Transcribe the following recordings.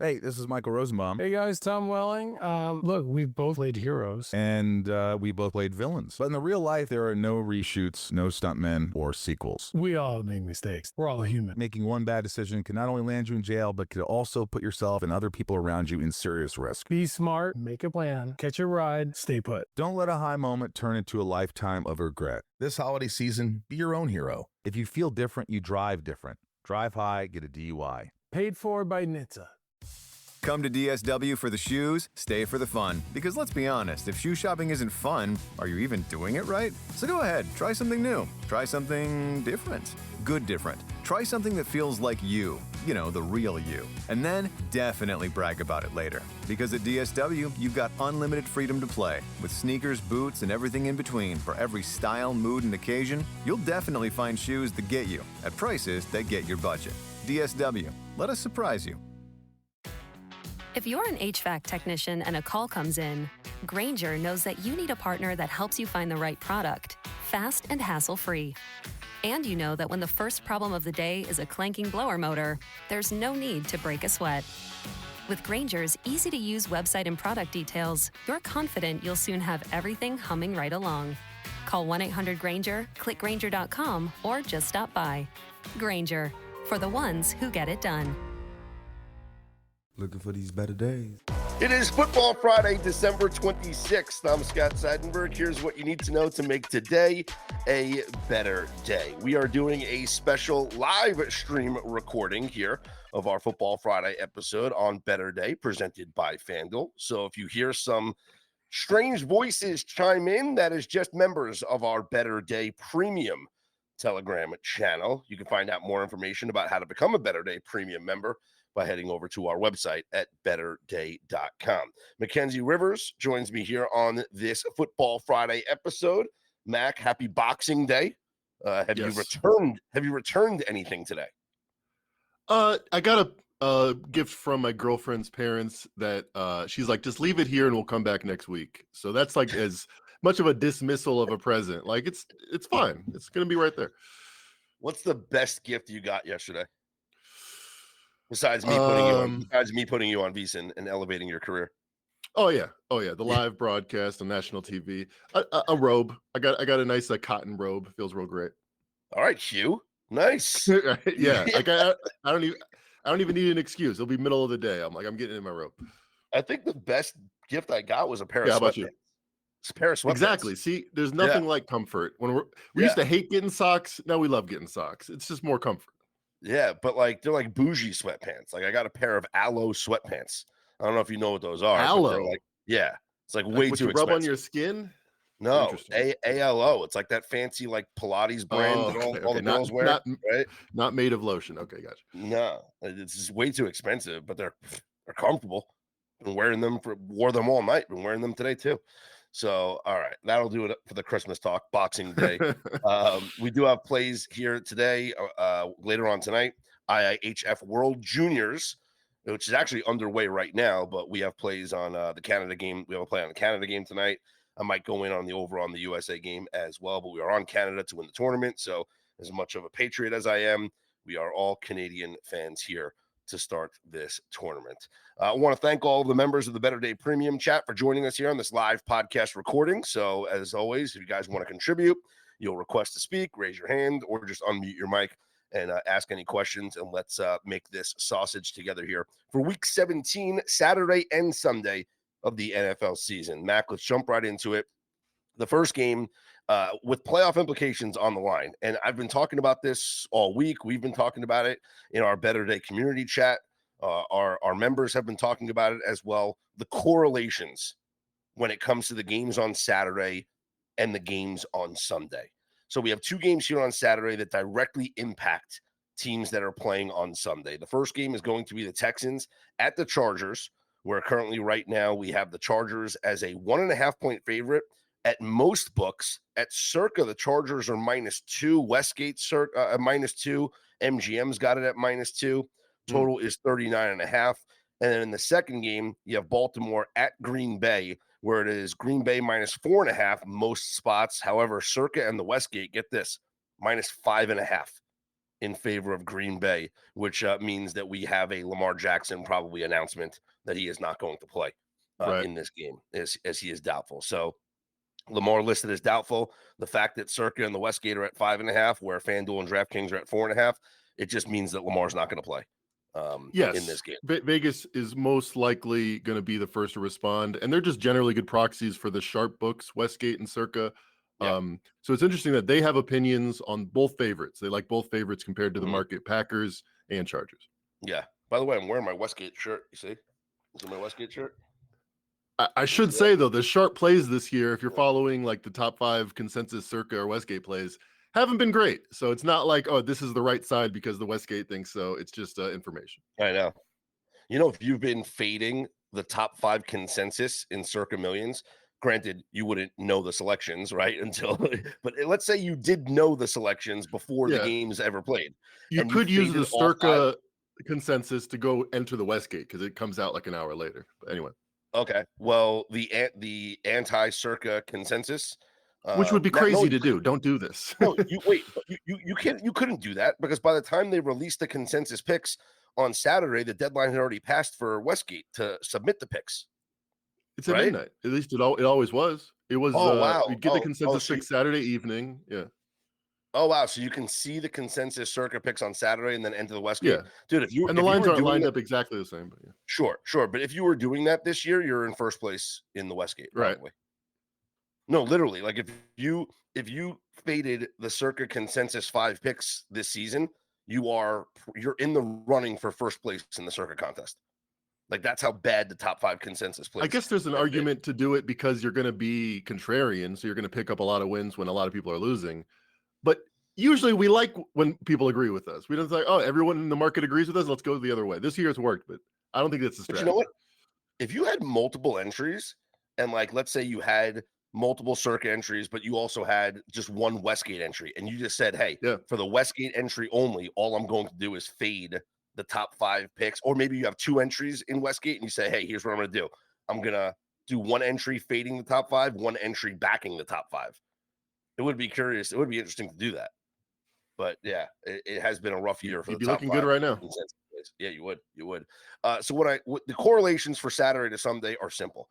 Hey, this is Michael Rosenbaum. Hey guys, Tom Welling. Look, we've both played heroes. And we both played villains. But in the real life, there are no reshoots, no stuntmen, or sequels. We all make mistakes. We're all human. Making one bad decision can not only land you in jail, but could also put yourself and other people around you in serious risk. Be smart, make a plan, catch a ride, stay put. Don't let a high moment turn into a lifetime of regret. This holiday season, be your own hero. If you feel different, you drive different. Drive high, get a DUI. Paid for by NHTSA. Come to DSW for the shoes, stay for the fun. Because let's be honest, if shoe shopping isn't fun, are you even doing it right? So go ahead, try something new. Try something different. Good different. Try something that feels like you. You know, the real you. And then definitely brag about it later. Because at DSW, you've got unlimited freedom to play. With sneakers, boots, and everything in between for every style, mood, and occasion, you'll definitely find shoes that get you at prices that get your budget. DSW, let us surprise you. If you're an HVAC technician and a call comes in, Grainger knows that you need a partner that helps you find the right product, fast and hassle-free. And you know that when the first problem of the day is a clanking blower motor, there's no need to break a sweat. With Grainger's easy-to-use website and product details, you're confident you'll soon have everything humming right along. Call 1-800-GRAINGER, click Grainger.com, or just stop by. Grainger, for the ones who get it done. Looking for these better days. It is Football Friday, December 26th. I'm Scott Seidenberg. Here's what you need to know to make today a better day. We are doing a special live stream recording here of our Football Friday episode on Better Day, presented by FanDuel. So if you hear some strange voices chime in, that is just members of our Better Day Premium Telegram channel. You can find out more information about how to become a Better Day Premium member by heading over to our website at betterday.com. Mackenzie Rivers joins me here on this Football Friday episode. Mac, happy Boxing Day. Have you returned anything today? I got a gift from my girlfriend's parents that she's like, just leave it here and we'll come back next week. So that's like as much of a dismissal of a present. Like it's fine. It's gonna be right there. What's the best gift you got yesterday? Besides me putting you on VSiN and elevating your career. Oh yeah. The live broadcast on national TV. A robe. I got a nice cotton robe. Feels real great. All right, Hugh. Nice. Yeah. Like I don't even need an excuse. It'll be middle of the day. I'm getting in my robe. I think the best gift I got was a pair of sweatpants. How about you? It's a pair of sweatpants. Exactly. See, there's nothing like comfort. When we used to hate getting socks. Now we love getting socks. It's just more comfort. Yeah, but they're like bougie sweatpants. Like I got a pair of aloe sweatpants. I don't know if you know what those are. Aloe? It's like way too expensive. Rub on your skin? No, ALO. It's like that fancy Pilates brand that all the girls wear. Right? Not made of lotion. Okay, gotcha. No, it's just way too expensive, but they're comfortable. Wore them all night. Been wearing them today too. So, all right, that'll do it for the Christmas talk, Boxing Day. We do have plays here today, later on tonight, IIHF World Juniors, which is actually underway right now, but we have plays on the Canada game. We have a play on the Canada game tonight. I might go in on the USA game as well, but we are on Canada to win the tournament. So as much of a Patriot as I am, we are all Canadian fans here to start this tournament. I want to thank all of the members of the Better Day Premium chat for joining us here on this live podcast recording. So as always, if you guys want to contribute, you'll request to speak, raise your hand, or just unmute your mic and ask any questions. And let's make this sausage together here for week 17, Saturday and Sunday of the NFL season. Mac, let's jump right into it. The first game with playoff implications on the line. And I've been talking about this all week. We've been talking about it in our Better Day community chat. Our members have been talking about it as well. The correlations when it comes to the games on Saturday and the games on Sunday. So we have two games here on Saturday that directly impact teams that are playing on Sunday. The first game is going to be the Texans at the Chargers, where currently right now we have the Chargers as a 1.5-point favorite. At most books, at circa, the Chargers are -2. Westgate circa -2. MGM's got it at -2. Total is 39.5. And then in the second game, you have Baltimore at Green Bay, where it is Green Bay -4.5 most spots. However, circa and the Westgate, get this, -5.5. in favor of Green Bay, which means that we have a Lamar Jackson probably announcement that he is not going to play Right. in this game as he is doubtful. So Lamar listed as doubtful. The fact that Circa and the Westgate are at 5.5, where FanDuel and DraftKings are at 4.5, it just means that Lamar's not going to play Yes, in this game. Vegas is most likely going to be the first to respond, and they're just generally good proxies for the sharp books, Westgate and Circa. Yeah. So it's interesting that they have opinions on both favorites. They like both favorites compared to the Mhm. market, Packers and Chargers. Yeah. By the way, I'm wearing my Westgate shirt. You see? Is it my Westgate shirt? I should say though, the sharp plays this year, if you're following like the top 5 consensus Circa or Westgate plays, haven't been great. So it's not like, oh, this is the right side because the Westgate thinks so. It's just information. I know. You know, if you've been fading the top 5 consensus in Circa Millions, granted, you wouldn't know the selections, right? Until, but let's say you did know the selections before the Yeah. games ever played. You And you could use the faded all 5. Circa consensus to go enter the Westgate because it comes out like an hour later. But anyway, Okay. Well, the anti-Circa consensus, which would be that- crazy no, to do. Don't do this. No, you wait. But you couldn't do that because by the time they released the consensus picks on Saturday, the deadline had already passed for Westgate to submit the picks. It's at Right? midnight. At least it always was. It was. Oh, wow. We'd get the Oh, consensus so pick Saturday evening. Yeah. Oh wow! So you can see the consensus Circa picks on Saturday and then enter the Westgate. Yeah. Dude. If you And the if you lines were aren't doing lined that- up exactly the same. But yeah. Sure. But if you were doing that this year, you're in first place in the Westgate. Right. Probably. No, literally. Like if you faded the Circa consensus 5 picks this season, you're in the running for first place in the Circa contest. Like that's how bad the top 5 consensus plays. I guess there's an have been. argument to do it because you're going to be contrarian, so you're going to pick up a lot of wins when a lot of people are losing. But usually we like when people agree with us. We don't say, oh, everyone in the market agrees with us. Let's go the other way. This year it's worked, but I don't think that's the But strategy. you know what? If you had multiple entries and like let's say you had multiple Circa entries, but you also had just one Westgate entry, and you just said, hey, Yeah. for the Westgate entry only, all I'm going to do is fade the top 5 picks. Or maybe you have 2 entries in Westgate and you say, hey, here's what I'm going to do. I'm going to do 1 entry fading the top 5, 1 entry backing the top 5. It would be curious. It would be interesting to do that. But yeah, it has been a rough year for You'd the be top looking good 5 right now. consensus plays. Yeah, you would. You would. So what the correlations for Saturday to Sunday are simple.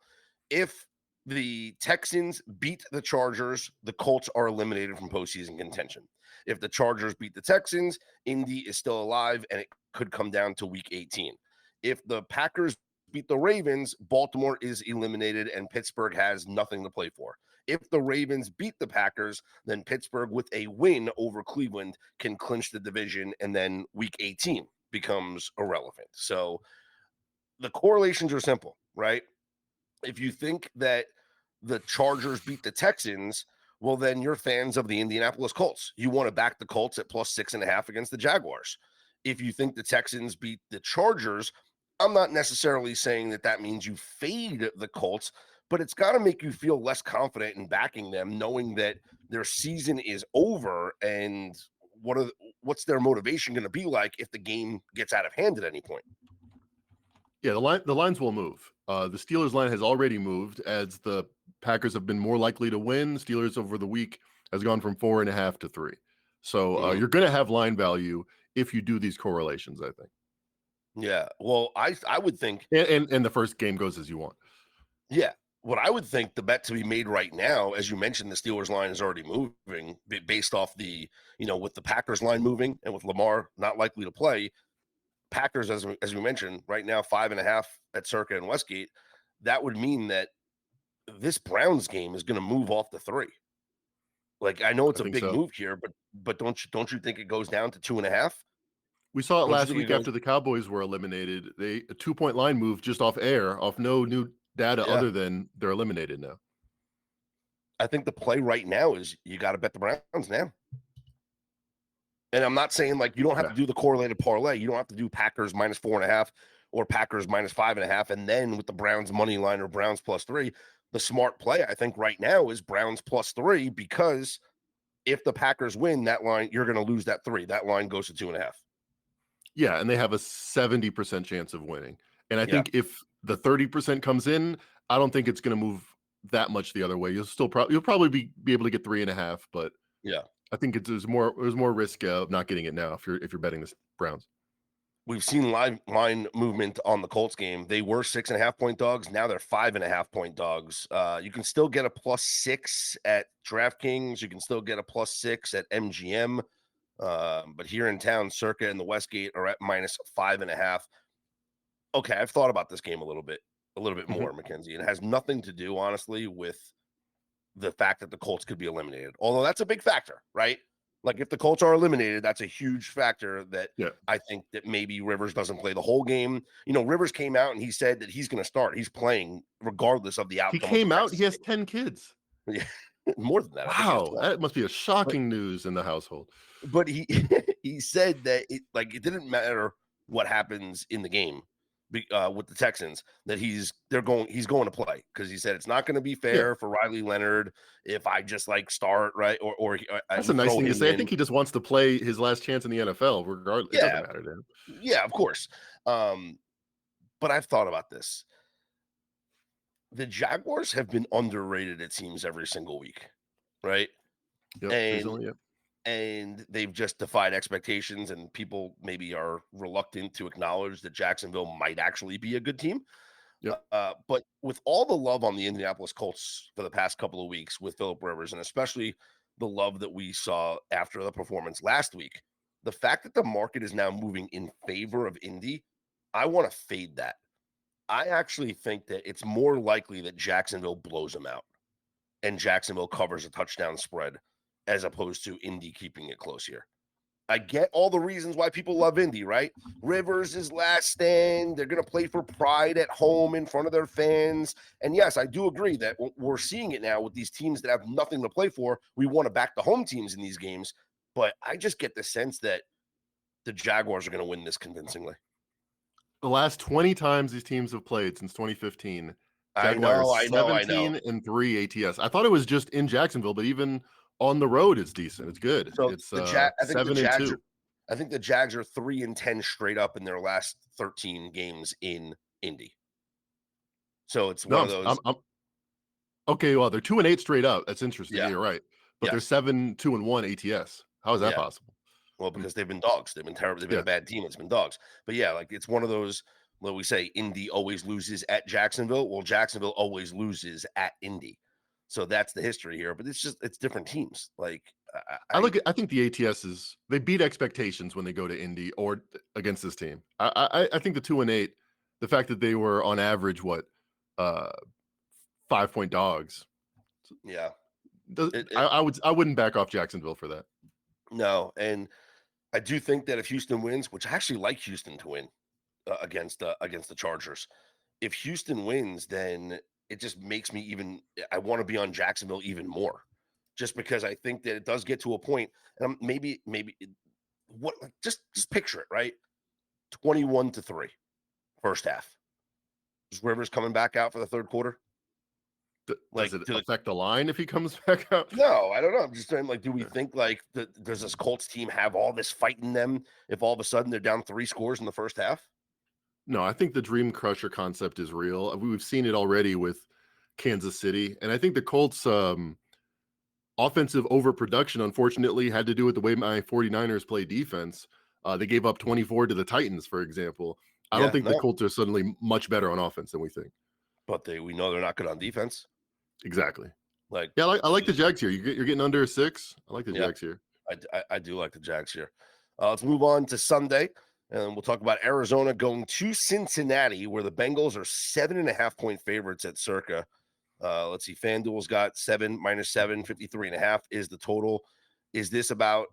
If the Texans beat the Chargers, the Colts are eliminated from postseason contention. If the Chargers beat the Texans, Indy is still alive, and it could come down to week 18. If the Packers beat the Ravens, Baltimore is eliminated, and Pittsburgh has nothing to play for. If the Ravens beat the Packers, then Pittsburgh with a win over Cleveland can clinch the division, and then week 18 becomes irrelevant. So the correlations are simple, right? If you think that the Chargers beat the Texans, well, then you're fans of the Indianapolis Colts. You want to back the Colts at plus 6.5 against the Jaguars. If you think the Texans beat the Chargers, I'm not necessarily saying that means you fade the Colts, but it's got to make you feel less confident in backing them, knowing that their season is over and what's their motivation going to be like if the game gets out of hand at any point. Yeah, the lines will move. The Steelers line has already moved as the Packers have been more likely to win. Steelers over the week has gone from 4.5 to 3. So you're going to have line value if you do these correlations, I think. Yeah. Well, I would think. And the first game goes as you want. Yeah. What I would think the bet to be made right now, as you mentioned, the Steelers line is already moving based off the, with the Packers line moving and with Lamar not likely to play. Packers, as we mentioned, right now 5.5 at Circa and Westgate. That would mean that this Browns game is going to move off the 3. Like I know it's a big move here, but don't you think it goes down to 2.5? We saw it Don't you last think week it goes- after the Cowboys were eliminated. A 2-point line moved just off air, off no new data Yeah. other than they're eliminated now. I think the play right now is you got to bet the Browns now. And I'm not saying like you don't have to do the correlated parlay. You don't have to do Packers minus 4.5 or Packers minus 5.5. And then with the Browns money line or Browns plus 3, the smart play I think right now is Browns plus 3, because if the Packers win that line, you're going to lose that 3. That line goes to 2.5. Yeah, and they have a 70% chance of winning. And I think if the 30% comes in, I don't think it's going to move that much the other way. You'll still you'll probably be able to get 3.5, but Yeah. I think there's more risk of not getting it now if you're betting the Browns. We've seen live line movement on the Colts game. They were 6.5-point dogs. Now they're 5.5-point dogs. You can still get a +6 at DraftKings. You can still get a +6 at MGM. But here in town, Circa and the Westgate are at -5.5. Okay, I've thought about this game a little bit more, Mackenzie. It has nothing to do, honestly, with the fact that the Colts could be eliminated. Although that's a big factor, right? Like if the Colts are eliminated, that's a huge factor that I think that maybe Rivers doesn't play the whole game. You know, Rivers came out and he said that he's going to start. He's playing regardless of the outcome. He came out. He has 10 kids. Yeah, more than that. Wow, that must be a shocking news in the household. But he he said that it didn't matter what happens in the game with the Texans, that he's going to play, because he said it's not going to be fair for Riley Leonard if I just start, right, or that's a nice thing to say. I think he just wants to play his last chance in the NFL regardless. It doesn't matter to him. Yeah, of course. But I've thought about this. The Jaguars have been underrated, it seems, every single week, right? Yep, and they've just defied expectations, and people maybe are reluctant to acknowledge that Jacksonville might actually be a good team. Yep. But with all the love on the Indianapolis Colts for the past couple of weeks with Philip Rivers, and especially the love that we saw after the performance last week, the fact that the market is now moving in favor of Indy, I want to fade that. I actually think that it's more likely that Jacksonville blows them out and Jacksonville covers a touchdown spread, as opposed to Indy keeping it close here. I get all the reasons why people love Indy, right? Rivers is last stand. They're going to play for pride at home in front of their fans. And yes, I do agree that we're seeing it now with these teams that have nothing to play for. We want to back the home teams in these games. But I just get the sense that the Jaguars are going to win this convincingly. The last 20 times these teams have played since 2015, Jaguars I know. 17-3 ATS. I thought it was just in Jacksonville, but even on the road, it's decent. It's good. So it's I think 7-2. I think the Jags are 3-10 straight up in their last 13 games in Indy. So it's one of those. Okay, well, they're 2-8 straight up. That's interesting. Yeah. You're right. But they're 7-2-1 ATS. How is that possible? Well, because they've been dogs. They've been terrible. They've been a bad team. It's been dogs. But yeah, it's one of those where we say Indy always loses at Jacksonville. Well, Jacksonville always loses at Indy. So that's the history here. But it's different teams. I think the ATS they beat expectations when they go to Indy or against this team. I think the 2-8, the fact that they were on average 5-point dogs. Yeah. I wouldn't back off Jacksonville for that. No, and I do think that if Houston wins, which I actually like Houston to win against the Chargers, if Houston wins, then it just makes me I want to be on Jacksonville even more, just because I think that it does get to a point, and maybe just picture it, right? 21-3 first half. Is Rivers coming back out for the third quarter? Does it affect the line if he comes back out? No, I don't know. I'm just saying, do we think does this Colts team have all this fight in them if all of a sudden they're down 3 scores in the first half? No, I think the Dream Crusher concept is real. We've seen it already with Kansas City. And I think the Colts offensive overproduction, unfortunately, had to do with the way my 49ers play defense. They gave up 24 to the Titans, for example. I don't think the Colts are suddenly much better on offense than we think. But we know they're not good on defense. Exactly. I like the Jags here. You're getting under 6. I like the Jags here. I do like the Jags here. Let's move on to Sunday, and we'll talk about Arizona going to Cincinnati, where the Bengals are 7.5-point favorites at Circa. Let's see. FanDuel's got 7 - 7, 53.5 is the total. Is this about,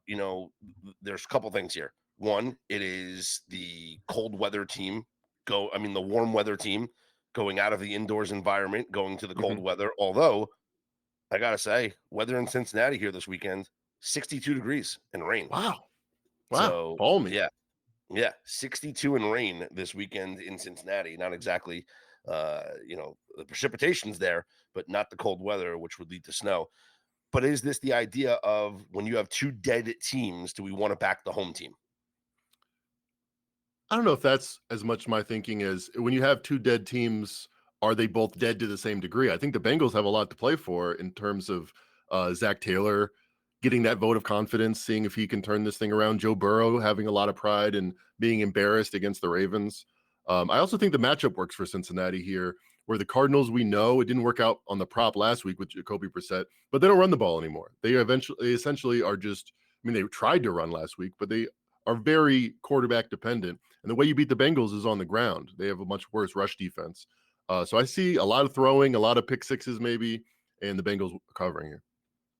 there's a couple things here. One, it is the cold weather team the warm weather team going out of the indoors environment, going to the cold weather. Although, I got to say, weather in Cincinnati here this weekend, 62 degrees and rain. Wow. So, balmy. Yeah. 62 and rain this weekend in Cincinnati. Not exactly, the precipitation's there, but not the cold weather, which would lead to snow. But is this the idea of when you have 2 dead teams, do we want to back the home team? I don't know if that's as much my thinking as when you have 2 dead teams, are they both dead to the same degree? I think the Bengals have a lot to play for in terms of Zach Taylor getting that vote of confidence, seeing if he can turn this thing around. Joe Burrow having a lot of pride and being embarrassed against the Ravens. I also think the matchup works for Cincinnati here, where the Cardinals, we know it didn't work out on the prop last week with Jacoby Brissett, but they don't run the ball anymore. They essentially are just, I mean, they tried to run last week, but they are very quarterback dependent. And the way you beat the Bengals is on the ground. They have a much worse rush defense. So I see a lot of throwing, a lot of pick sixes maybe, and the Bengals covering here.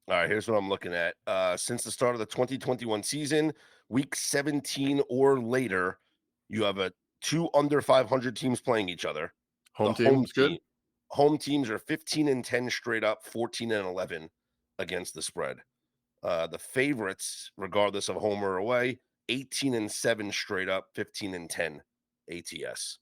All right, here's what I'm looking at. Since the start of the 2021 season, week 17 or later, you have two under 500 teams playing each other. Home team's good. Home teams are 15-10 straight up, 14-11 against the spread. The favorites, regardless of home or away, 18-7 straight up, 15-10 ATS.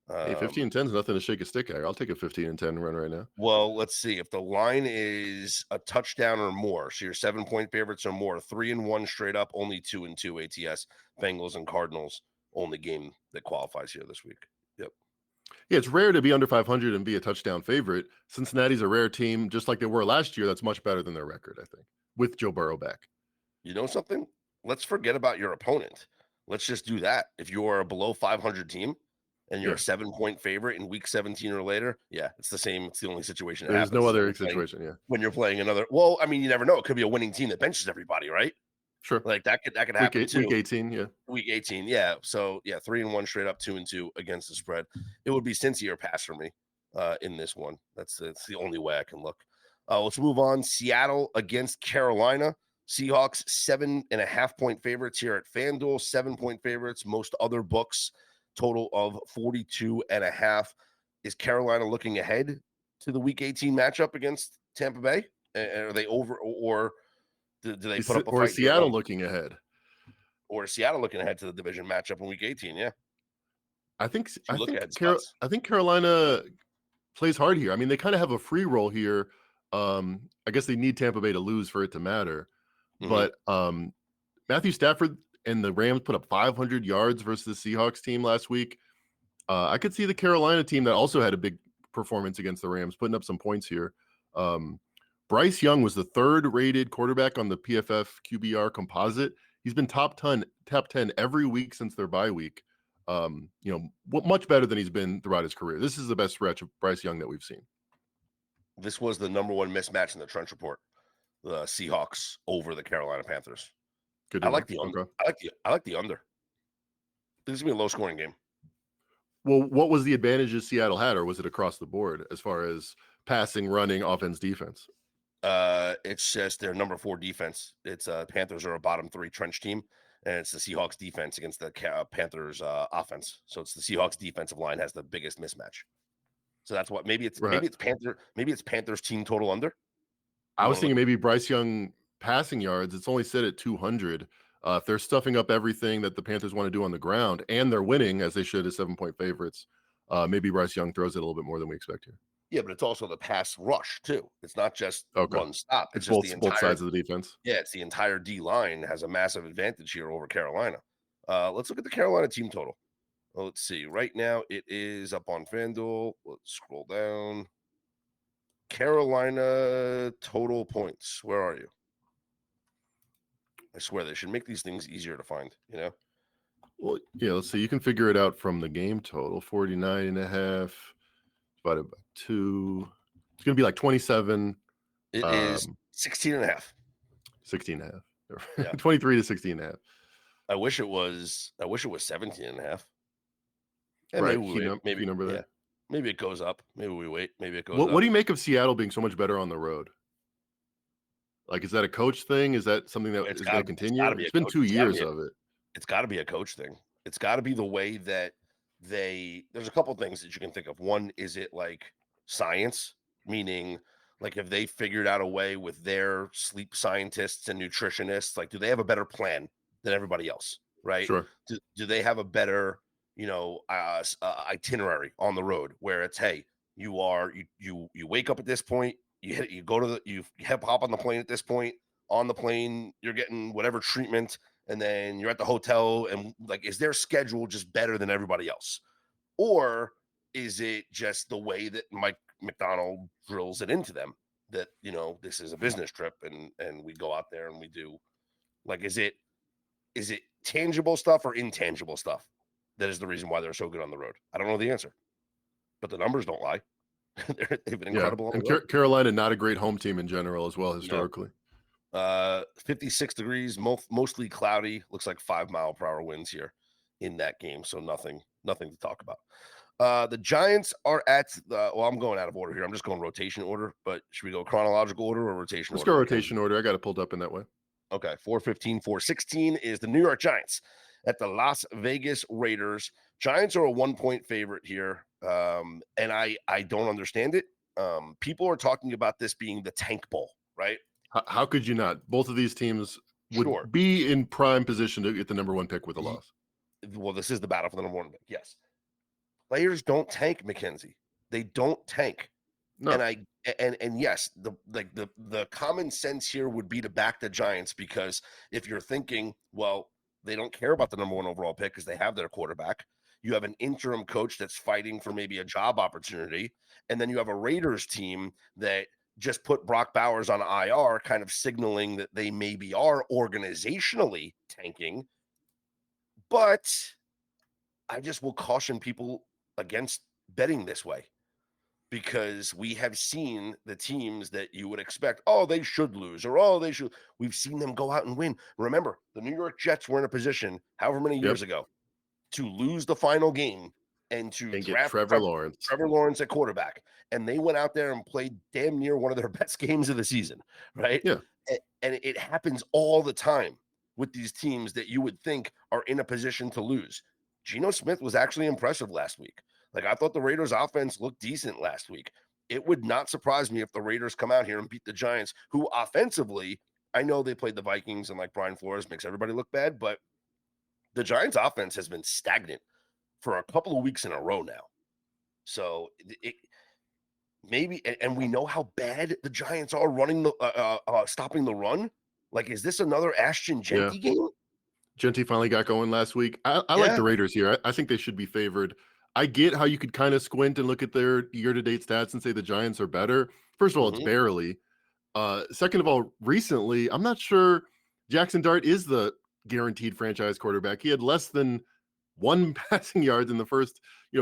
Hey, 15-10 is nothing to shake a stick at. I'll take a 15-10 run right now. Well, let's see. If the line is a touchdown or more, so your 7-point favorites or more, 3-1 straight up, only 2-2 ATS. Bengals and Cardinals, only game that qualifies here this week. Yep. Yeah, it's rare to be under 500 and be a touchdown favorite. Cincinnati's a rare team, just like they were last year. That's much better than their record, I think, with Joe Burrow back. You know something? Let's forget about your opponent. Let's just do that. If you're a below 500 team, and you're a 7-point favorite in week 17 or later, it's the same. It's the only situation. There's no other situation, when you're playing another. Well, I mean, you never know. It could be a winning team that benches everybody, right? Sure. Like that could happen too. Week 18, yeah. Week 18, yeah. So 3-1 straight up, 2-2 against the spread. It would be Cincy or pass for me in this one. That's the only way I can look. Let's move on. Seattle against Carolina. Seahawks 7.5-point favorites here at FanDuel. 7-point favorites. Most other books. Total of 42.5. Is Carolina looking ahead to the week 18 matchup against Tampa Bay? Are they over, or do they put up a fight? Or is Seattle looking ahead? Or is Seattle looking ahead to the division matchup in week 18? Yeah. I think Carolina plays hard here. I mean, they kind of have a free roll here. I guess they need Tampa Bay to lose for it to matter. Mm-hmm. But Matthew Stafford and the Rams put up 500 yards versus the Seahawks team last week. I could see the Carolina team that also had a big performance against the Rams putting up some points here. Bryce Young was the third-rated quarterback on the PFF QBR composite. He's been top 10 every week since their bye week. Much better than he's been throughout his career. This is the best stretch of Bryce Young that we've seen. This was the number one mismatch in the Trench Report. The Seahawks over the Carolina Panthers. I like the under. I like the under. This is gonna be a low scoring game. Well, what was the advantages Seattle had, or was it across the board as far as passing, running, offense, defense? It's just their number 4 defense. It's Panthers are a bottom 3 trench team, and it's the Seahawks defense against the Panthers offense. So it's the Seahawks defensive line has the biggest mismatch. So that's what maybe it's Panthers team total under. I was thinking maybe Bryce Young passing yards. It's only set at 200. If they're stuffing up everything that the Panthers want to do on the ground and they're winning as they should as 7-point favorites, maybe Bryce Young throws it a little bit more than we expect here. Yeah, but it's also the pass rush too. It's not just one stop. It's just both sides of the defense. Yeah, it's the entire D line has a massive advantage here over Carolina. Let's look at the Carolina team total. Well, let's see. Right now it is up on FanDuel. Let's scroll down. Carolina total points. Where are you? I swear they should make these things easier to find, Well, yeah, let's see. You can figure it out from the game total. 49.5 divided by 2. It's going to be like 27. It is 16.5. 16.5. Yeah. 23 to 16.5. I wish it was 17.5. Yeah, right. Maybe number that. Maybe it goes up. Maybe we wait. Maybe it goes up. What do you make of Seattle being so much better on the road? Like, is that a coach thing? Is that something that is going to continue? It's been 2 years of it. It's got to be a coach thing. It's got to be the way that there's a couple of things that you can think of. One, is it like science? Meaning, like, if they figured out a way with their sleep scientists and nutritionists, like, do they have a better plan than everybody else? Right? Sure. Do they have a better, itinerary on the road where it's, hey, you wake up at this point, you hop on the plane at this point. On the plane, you're getting whatever treatment, and then you're at the hotel. And like, is their schedule just better than everybody else, or is it just the way that Mike McDonald drills it into them that, this is a business trip and we go out there and we do, like, is it tangible stuff or intangible stuff that is the reason why they're so good on the road? I don't know the answer, but the numbers don't lie. They've been incredible. Yeah. And Carolina, not a great home team in general as well, historically. 56 degrees, mostly cloudy. Looks like 5-mile-per-hour winds here in that game. So nothing to talk about. The Giants are at I'm going out of order here. I'm just going rotation order, but should we go chronological order or rotation Let's order? go rotation order. I got it pulled up in that way. Okay. 415, 416 is the New York Giants at the Las Vegas Raiders. Giants are a 1-point favorite here. And I don't understand it. People are talking about this being the tank bowl, right? How could you not? Both of these teams would be in prime position to get the number 1 pick with a loss. Well, this is the battle for the number 1 pick. Yes. Players don't tank, Mackenzie. They don't tank. No. And yes, the common sense here would be to back the Giants, because if you're thinking, well, they don't care about the number 1 overall pick because they have their quarterback. You have an interim coach that's fighting for maybe a job opportunity. And then you have a Raiders team that just put Brock Bowers on IR, kind of signaling that they maybe are organizationally tanking. But I just will caution people against betting this way, because we have seen the teams that you would expect, they should lose, or they should. We've seen them go out and win. Remember, the New York Jets were in a position however many years ago to lose the final game and get Trevor Lawrence at quarterback. And they went out there and played damn near one of their best games of the season, right? Yeah. And it happens all the time with these teams that you would think are in a position to lose. Geno Smith was actually impressive last week. Like, I thought the Raiders offense looked decent last week. It would not surprise me if the Raiders come out here and beat the Giants, who offensively, I know they played the Vikings and like Brian Flores makes everybody look bad, but the Giants offense has been stagnant for a couple of weeks in a row now. So maybe, and we know how bad the Giants are running stopping the run. Like, is this another Ashton Jeanty game? Jeanty finally got going last week. I like the Raiders here. I think they should be favored. I get how you could kind of squint and look at their year-to-date stats and say the Giants are better. First of all, it's barely. Second of all, recently, I'm not sure Jackson Dart is the guaranteed franchise quarterback. He had less than 1 passing yards in the first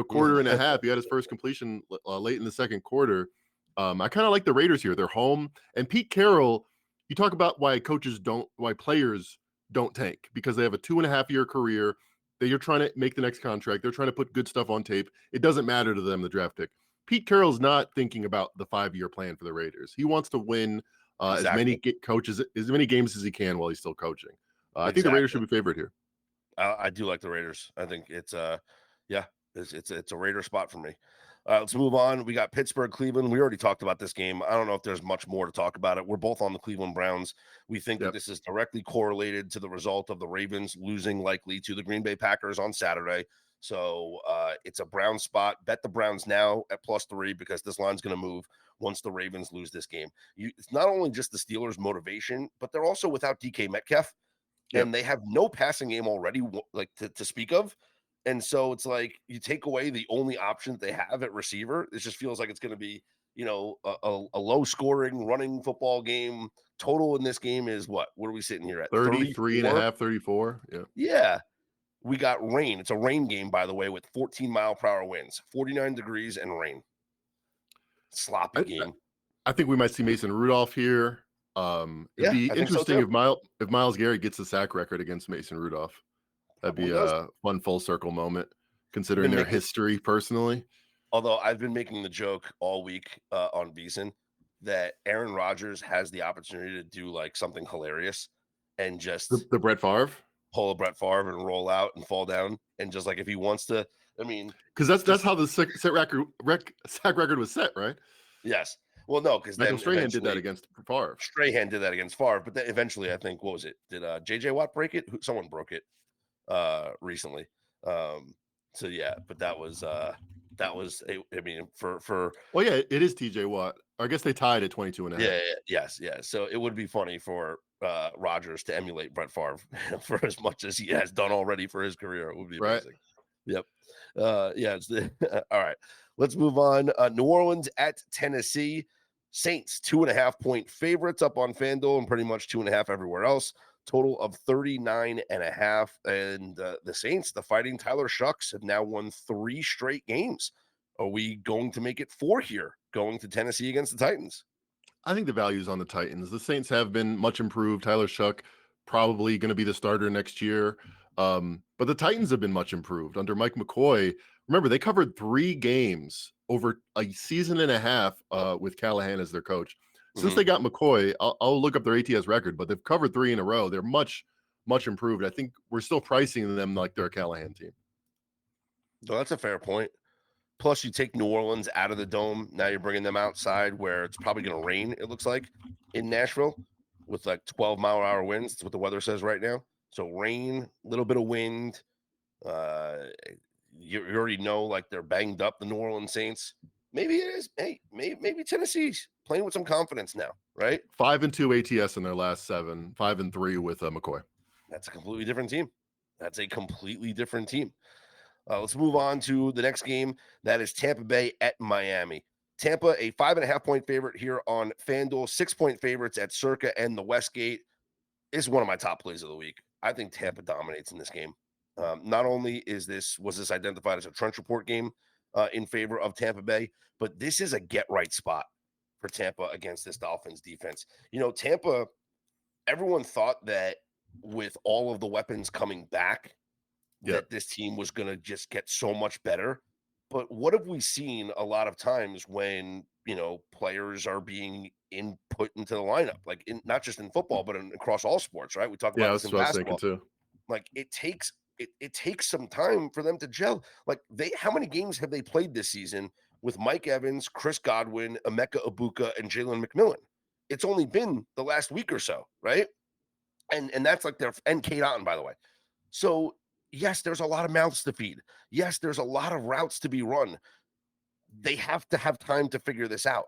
quarter and a half. He had his first completion late in the second quarter. I kind of like the Raiders here. They're home. And Pete Carroll, you talk about why players don't tank, because they have a 2.5-year career. You're trying to make the next contract. They're trying to put good stuff on tape. It doesn't matter to them, the draft pick. Pete Carroll's not thinking about the 5-year plan for the Raiders. He wants to win as many games as he can while he's still coaching. I think the Raiders should be favored here. I do like the Raiders. I think it's a Raider spot for me. Let's move on. We got Pittsburgh, Cleveland. We already talked about this game. I don't know if there's much more to talk about it. We're both on the Cleveland Browns. We think that this is directly correlated to the result of the Ravens losing likely to the Green Bay Packers on Saturday. So it's a Brown spot. Bet the Browns now at +3, because this line's going to move once the Ravens lose this game. It's not only just the Steelers' motivation, but they're also without DK Metcalf, and they have no passing game already, like to speak of. And so it's like you take away the only option they have at receiver. It just feels like it's going to be, a low-scoring running football game. Total in this game is what? What are we sitting here at? 33.5, 34. Yeah. We got rain. It's a rain game, by the way, with 14-mile-per-hour winds, 49 degrees and rain. Sloppy game. I think we might see Mason Rudolph here. It'd be interesting if Myles Garrett gets the sack record against Mason Rudolph. That'd be a fun full circle moment, considering their history personally. Although I've been making the joke all week on VSiN that Aaron Rodgers has the opportunity to do like something hilarious and just the Brett Favre, pull a Brett Favre and roll out and fall down, and just like if he wants to, I mean, because that's how the sack record was set, right? Yes. Well, no, because Michael Strahan did that against Favre. Strahan did that against Favre, but then eventually, I think, what was it? Did J.J. Watt break it? Someone broke it recently. So yeah, but that was I mean, for well, yeah, it is T.J. Watt. I guess they tied at 22.5. Yes. So it would be funny for Rodgers to emulate Brett Favre for as much as he has done already for his career. It would be amazing. Right. Yep. It's all right. Let's move on. New Orleans at Tennessee. Saints, 2.5-point favorites up on FanDuel and pretty much 2.5 everywhere else. Total of 39.5. And the Saints, the Fighting Tyler Shucks, have now won 3 straight games. Are we going to make it 4 here, going to Tennessee against the Titans? I think the value is on the Titans. The Saints have been much improved. Tyler Shuck probably going to be the starter next year. But the Titans have been much improved under Mike McCoy. Remember, they covered 3 games over a season and a half with Callahan as their coach. Since they got McCoy, I'll look up their ATS record, but they've covered 3 in a row. They're much, much improved. I think we're still pricing them like they're a Callahan team. So that's a fair point. Plus, you take New Orleans out of the dome. Now you're bringing them outside where it's probably going to rain, it looks like, in Nashville with like 12-mile-an-hour winds. That's what the weather says right now. So rain, a little bit of wind. You already know, like, they're banged up, the New Orleans Saints. Maybe it is. Hey, maybe Tennessee's playing with some confidence now, right? 5-2 ATS in their last 7, 5-3 with McCoy. That's a completely different team. Let's move on to the next game. That is Tampa Bay at Miami. Tampa, a 5.5-point favorite here on FanDuel, 6-point favorites at Circa and the Westgate. Is one of my top plays of the week. I think Tampa dominates in this game. Not only was this identified as a trench report game in favor of Tampa Bay, but this is a get-right spot for Tampa against this Dolphins defense. You know, Tampa, everyone thought that with all of the weapons coming back, that this team was going to just get so much better. But what have we seen a lot of times when, you know, players are being input into the lineup, like not just in football, but across all sports, right? We talk about this in basketball. Too. Like it takes some time for them to gel. Like how many games have they played this season with Mike Evans, Chris Godwin, Emeka Ibuka, and Jalen McMillan? It's only been the last week or so, right? And that's like and Kate Otten, by the way. So yes, there's a lot of mouths to feed. Yes, there's a lot of routes to be run. They have to have time to figure this out.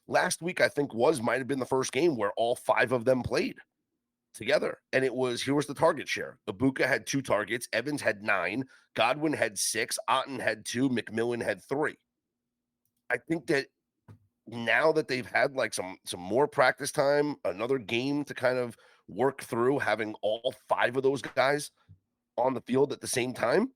Last week, I think might have been the first game where all 5 of them played together. And here was the target share. Ibuka had 2 targets. Evans had 9. Godwin had 6. Otten had 2. McMillan had 3. I think that now that they've had like some more practice time, another game to kind of work through, having all 5 of those guys on the field at the same time,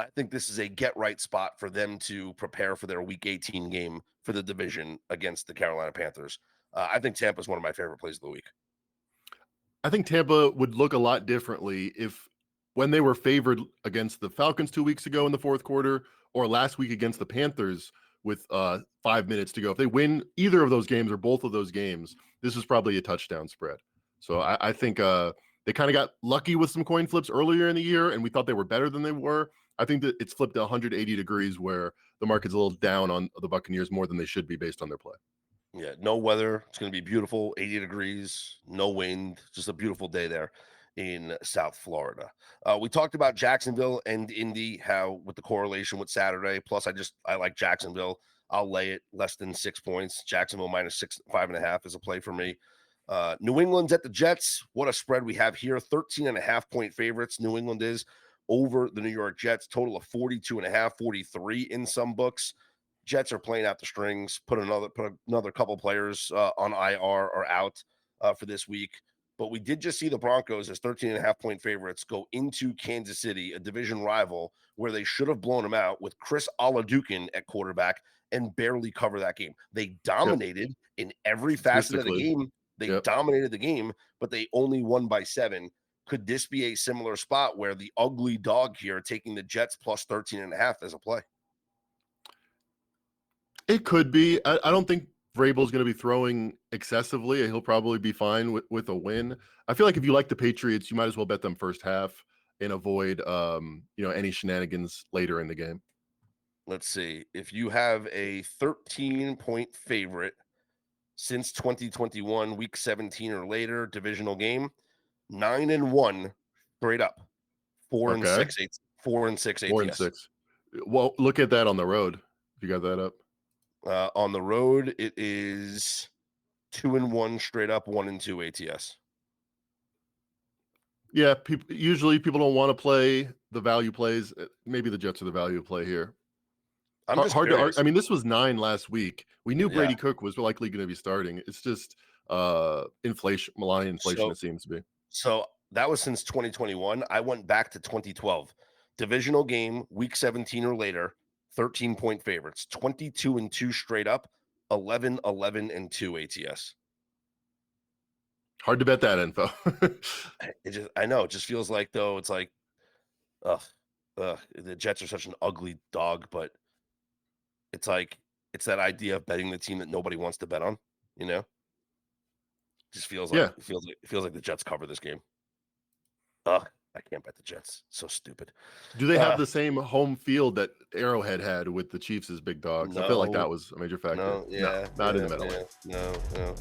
I think this is a get-right spot for them to prepare for their Week 18 game for the division against the Carolina Panthers. I think Tampa is one of my favorite plays of the week. I think Tampa would look a lot differently when they were favored against the Falcons 2 weeks ago in the fourth quarter, or last week against the Panthers with 5 minutes to go. If they win either of those games or both of those games, this is probably a touchdown spread. So I think they kind of got lucky with some coin flips earlier in the year, and we thought they were better than they were. I think that it's flipped 180 degrees where the market's a little down on the Buccaneers more than they should be based on their play. Yeah, no weather. It's going to be beautiful, 80 degrees, no wind, just a beautiful day there in South Florida. We talked about Jacksonville and Indy, how with the correlation with Saturday. Plus, I like Jacksonville. I'll lay it less than 6 points. Jacksonville minus 5.5 is a play for me. New England's at the Jets. What a spread we have here. 13.5-point favorites. New England is over the New York Jets. Total of 42.5, 43 in some books. Jets are playing out the strings. Put another couple players on IR or out for this week. But we did just see the Broncos as 13.5-point favorites go into Kansas City, a division rival, where they should have blown them out with Chris Olajuwon at quarterback and barely cover that game. They dominated in every facet of the game. They dominated the game, but they only won by 7. Could this be a similar spot where the ugly dog here taking the Jets plus 13.5 as a play? It could be. I don't think Vrabel's going to be throwing excessively. He'll probably be fine with a win. I feel like if you like the Patriots, you might as well bet them first half and avoid any shenanigans later in the game. Let's see. If you have a 13-point favorite since 2021, week 17 or later, divisional game, 9-1 straight up, 4-6 ATS. 4-6. Well, look at that on the road. You got that up? On the road, it is 2-1 straight up, 1-2 ATS. Yeah, usually people don't want to play the value plays. Maybe the Jets are the value play here. I'm just hard to curious. argue. I mean, this was 9 last week. We knew Yeah. Brady Cook was likely going to be starting. It's just inflation, malign inflation, it seems to be. So that was since 2021. I went back to 2012. Divisional game, week 17 or later, 13-point favorites, 22-2 straight up, 11-11-2 ATS. Hard to bet that info. I know, it just feels like, though, it's like, the Jets are such an ugly dog, but it's like, it's that idea of betting the team that nobody wants to bet on, you know? Just feels like, it feels like the Jets cover this game. I can't bet the Jets. So stupid. Do they have the same home field that Arrowhead had with the Chiefs as big dogs? I feel like that was a major factor. No, not in the middle. No.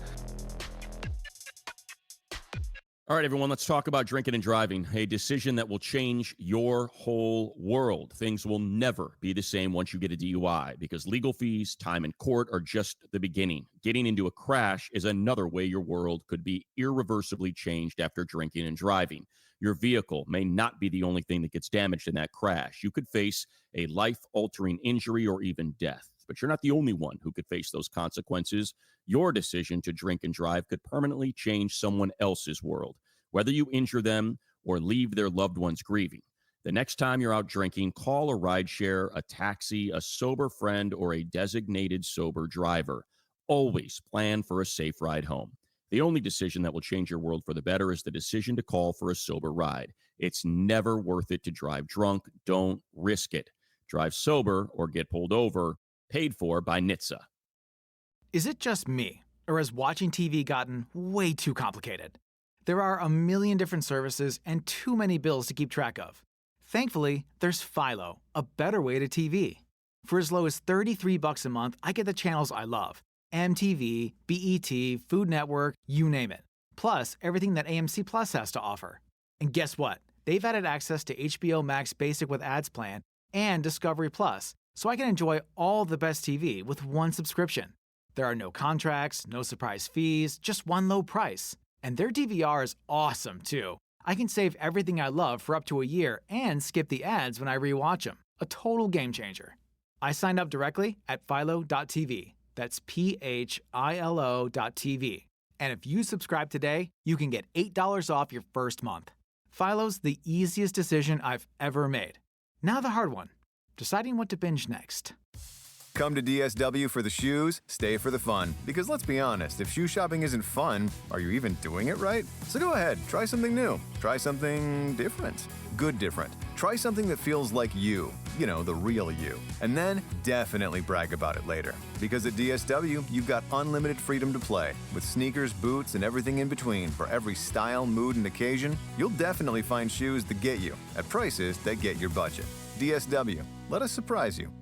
All right, everyone, let's talk about drinking and driving, a decision that will change your whole world. Things will never be the same once you get a DUI because legal fees, time in court are just the beginning. Getting into a crash is another way your world could be irreversibly changed after drinking and driving. Your vehicle may not be the only thing that gets damaged in that crash. You could face a life-altering injury or even death, but you're not the only one who could face those consequences. Your decision to drink and drive could permanently change someone else's world, whether you injure them or leave their loved ones grieving. The next time you're out drinking, call a rideshare, a taxi, a sober friend, or a designated sober driver. Always plan for a safe ride home. The only decision that will change your world for the better is the decision to call for a sober ride. It's never worth it to drive drunk. Don't risk it. Drive sober or get pulled over. Paid for by NHTSA. Is it just me, or has watching TV gotten way too complicated? There are a million different services and too many bills to keep track of. Thankfully, there's Philo, a better way to TV. For as low as $33 a month, I get the channels I love. MTV, BET, Food Network, you name it. Plus, everything that AMC Plus has to offer. And guess what? They've added access to HBO Max Basic with Ads Plan and Discovery Plus, so I can enjoy all the best TV with one subscription. There are no contracts, no surprise fees, just one low price. And their DVR is awesome, too. I can save everything I love for up to a year and skip the ads when I rewatch them. A total game changer. I signed up directly at philo.tv. That's philo.tv. And if you subscribe today, you can get $8 off your first month. Philo's the easiest decision I've ever made. Now the hard one, deciding what to binge next. Come to DSW for the shoes, stay for the fun. Because let's be honest, if shoe shopping isn't fun, are you even doing it right? So go ahead, try something new. Try something different. Good different. Try something that feels like you. You know, the real you. And then definitely brag about it later. Because at DSW, you've got unlimited freedom to play. With sneakers, boots, and everything in between for every style, mood, and occasion, you'll definitely find shoes that get you at prices that get your budget. DSW, let us surprise you.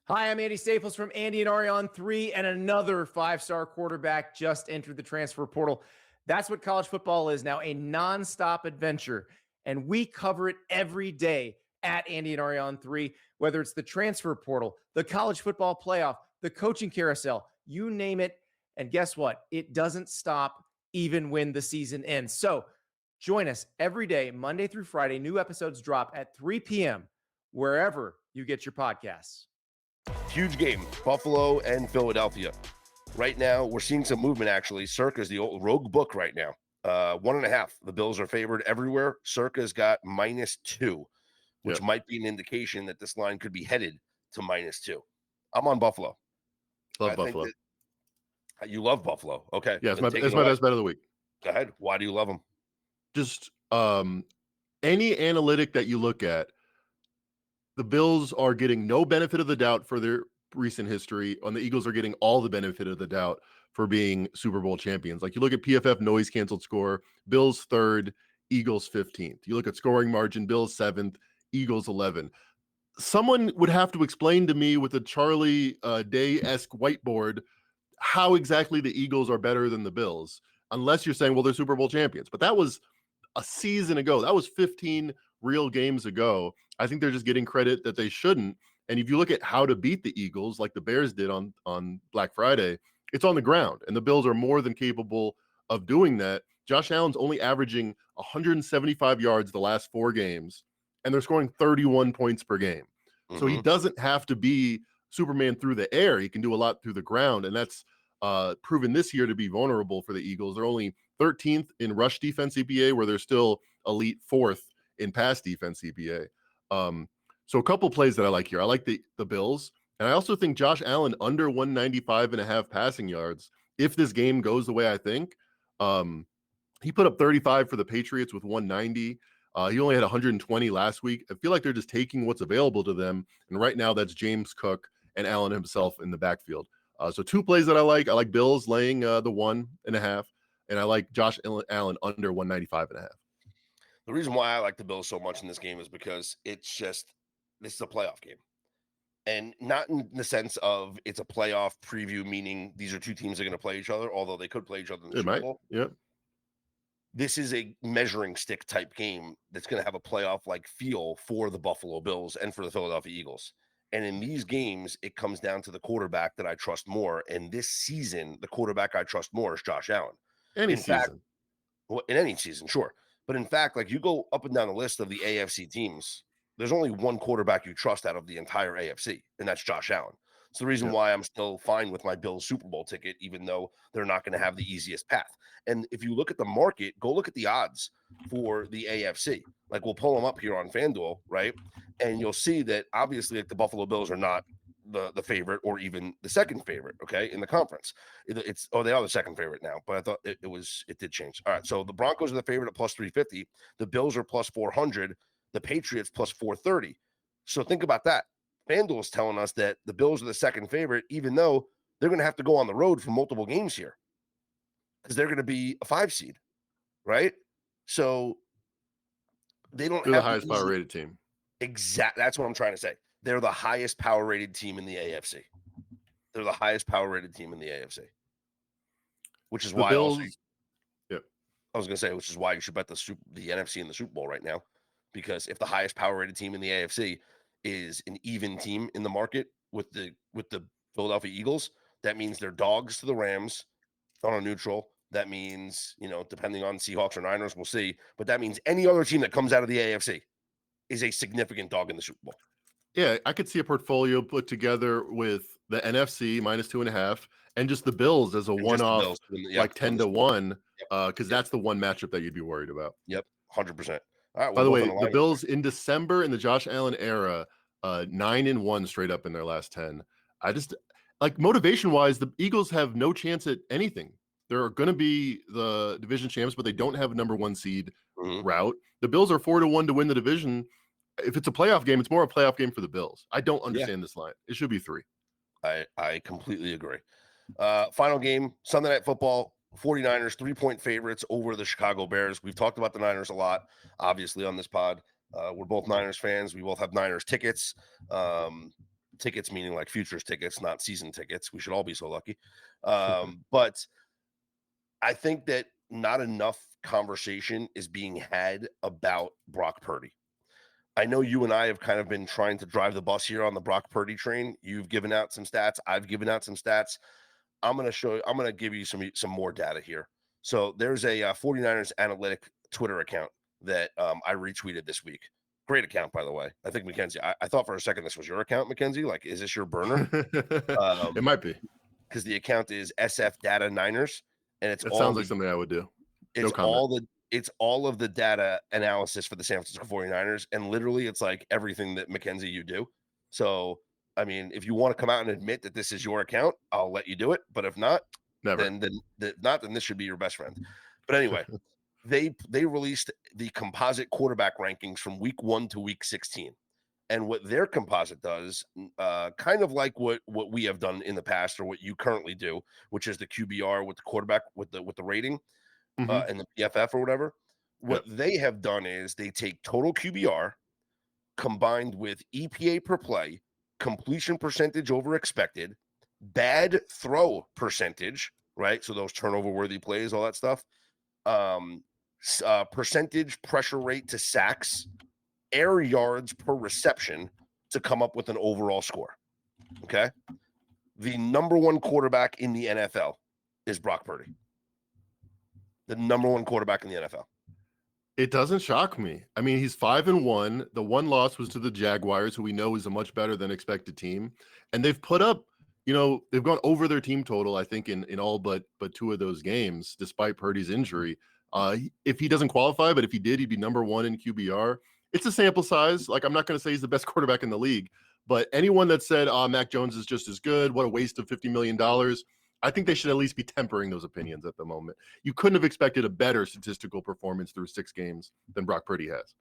Hi, I'm Andy Staples from Andy and Ari on 3, and another 5-star quarterback just entered the transfer portal. That's what college football is now, a nonstop adventure, and we cover it every day at Andy and Ari on 3, whether it's the transfer portal, the college football playoff, the coaching carousel, you name it, and guess what? It doesn't stop even when the season ends. So join us every day, Monday through Friday. New episodes drop at 3 p.m. wherever you get your podcasts. Huge game, Buffalo and Philadelphia. Right now, we're seeing some movement, actually. Circa's the old rogue book right now. 1.5. The Bills are favored everywhere. Circa's got -2, which might be an indication that this line could be headed to -2. I'm on Buffalo. Love Buffalo. You love Buffalo. Okay. Yeah, it's my best bet of the week. Go ahead. Why do you love them? Just any analytic that you look at, the Bills are getting no benefit of the doubt for their recent history, and the Eagles are getting all the benefit of the doubt for being Super Bowl champions. Like you look at PFF noise canceled score, Bills 3rd, Eagles 15th. You look at scoring margin, Bills 7th, Eagles 11. Someone would have to explain to me with a Charlie Day-esque whiteboard how exactly the Eagles are better than the Bills, unless you're saying, well, they're Super Bowl champions. But that was a season ago. That was 15 real games ago. I think they're just getting credit that they shouldn't. And if you look at how to beat the Eagles, like the Bears did on Black Friday, it's on the ground. And the Bills are more than capable of doing that. Josh Allen's only averaging 175 yards the last 4 games, and they're scoring 31 points per game. So he doesn't have to be Superman through the air. He can do a lot through the ground. And that's proven this year to be vulnerable for the Eagles. They're only 13th in rush defense EPA, where they're still elite 4th in pass defense EPA. So a couple plays that I like here. I like the Bills. And I also think Josh Allen under 195.5 passing yards. If this game goes the way I think, he put up 35 for the Patriots with 190. He only had 120 last week. I feel like they're just taking what's available to them. And right now that's James Cook and Allen himself in the backfield. So two plays that I like. I like Bills laying the 1.5, and I like Josh Allen under 195.5. The reason why I like the Bills so much in this game is because this is a playoff game. And not in the sense of it's a playoff preview, meaning these are two teams that are going to play each other, although they could play each other in the Super Bowl. Yeah. This is a measuring stick type game that's going to have a playoff-like feel for the Buffalo Bills and for the Philadelphia Eagles. And in these games, it comes down to the quarterback that I trust more. And this season, the quarterback I trust more is Josh Allen. In any season, sure. But in fact, like you go up and down the list of the AFC teams, there's only one quarterback you trust out of the entire AFC, and that's Josh Allen. It's the reason why I'm still fine with my Bills Super Bowl ticket, even though they're not going to have the easiest path. And if you look at the market, go look at the odds for the AFC. Like we'll pull them up here on FanDuel, right? And you'll see that obviously like the Buffalo Bills are not the favorite or even the second favorite, okay, in the conference. They are the second favorite now, but I thought it did change. All right, so the Broncos are the favorite at plus 350. The Bills are plus 400. The Patriots plus 430. So think about that. FanDuel is telling us that the Bills are the second favorite, even though they're going to have to go on the road for multiple games here because they're going to be a 5 seed, right? So they don't They're have the highest power rated team. Exactly. That's what I'm trying to say. They're the highest power rated team in the AFC. They're the highest power rated team in the AFC, which is why Bills, I was going to say, which is why you should bet the NFC in the Super Bowl right now. Because if the highest power rated team in the AFC is an even team in the market with the Philadelphia Eagles, that means they're dogs to the Rams on a neutral. That means, depending on Seahawks or Niners, we'll see. But that means any other team that comes out of the AFC is a significant dog in the Super Bowl. Yeah, I could see a portfolio put together with the NFC minus 2.5 and just the Bills as a one-off, like 10-1, because that's the one matchup that you'd be worried about. Yep, 100%. All right, by the way, the Bills in December in the Josh Allen era, 9-1 straight up in their last 10. I just like motivation wise, the Eagles have no chance at anything. They're going to be the division champs, but they don't have a number 1 seed route. The Bills are 4-1 to win the division. If it's a playoff game, it's more a playoff game for the Bills. I don't understand this line. It should be 3. I completely agree. Final game, Sunday Night Football. 49ers 3-point favorites over the Chicago Bears. We've talked about the Niners a lot, obviously, on this pod. We're both Niners fans. We both have Niners tickets. Tickets meaning like futures tickets, not season tickets. We should all be so lucky. But I think that not enough conversation is being had about Brock Purdy. I know you and I have kind of been trying to drive the bus here on the Brock Purdy train. You've given out some stats. I've given out some stats. I'm going to give you some more data here. So there's a 49ers analytic Twitter account that I retweeted this week. Great account, by the way. I think Mackenzie, I thought for a second this was your account, Mackenzie. Like, is this your burner? It might be. Because the account is SF Data Niners. And it sounds like something I would do. It's all of the data analysis for the San Francisco 49ers. And literally it's like everything that Mackenzie you do. So I mean, if you want to come out and admit that this is your account, I'll let you do it. But if not, then this should be your best friend. But anyway, they released the composite quarterback rankings from week 1 to week 16. And what their composite does, kind of like what we have done in the past or what you currently do, which is the QBR with the quarterback with the rating and the PFF or whatever. What they have done is they take total QBR combined with EPA per play, completion percentage over expected, bad throw percentage, right? So those turnover worthy plays, all that stuff, percentage pressure rate to sacks, air yards per reception to come up with an overall score. Okay. The number 1 quarterback in the NFL is Brock Purdy. The number 1 quarterback in the NFL. It doesn't shock me. I mean, he's 5-1. The one loss was to the Jaguars, who we know is a much better than expected team. And they've put up, they've gone over their team total, I think, in all but two of those games, despite Purdy's injury. If he doesn't qualify, but if he did, he'd be number one in QBR. It's a sample size. Like, I'm not going to say he's the best quarterback in the league, but anyone that said, Mac Jones is just as good, what a waste of $50 million, I think they should at least be tempering those opinions at the moment. You couldn't have expected a better statistical performance through 6 games than Brock Purdy has.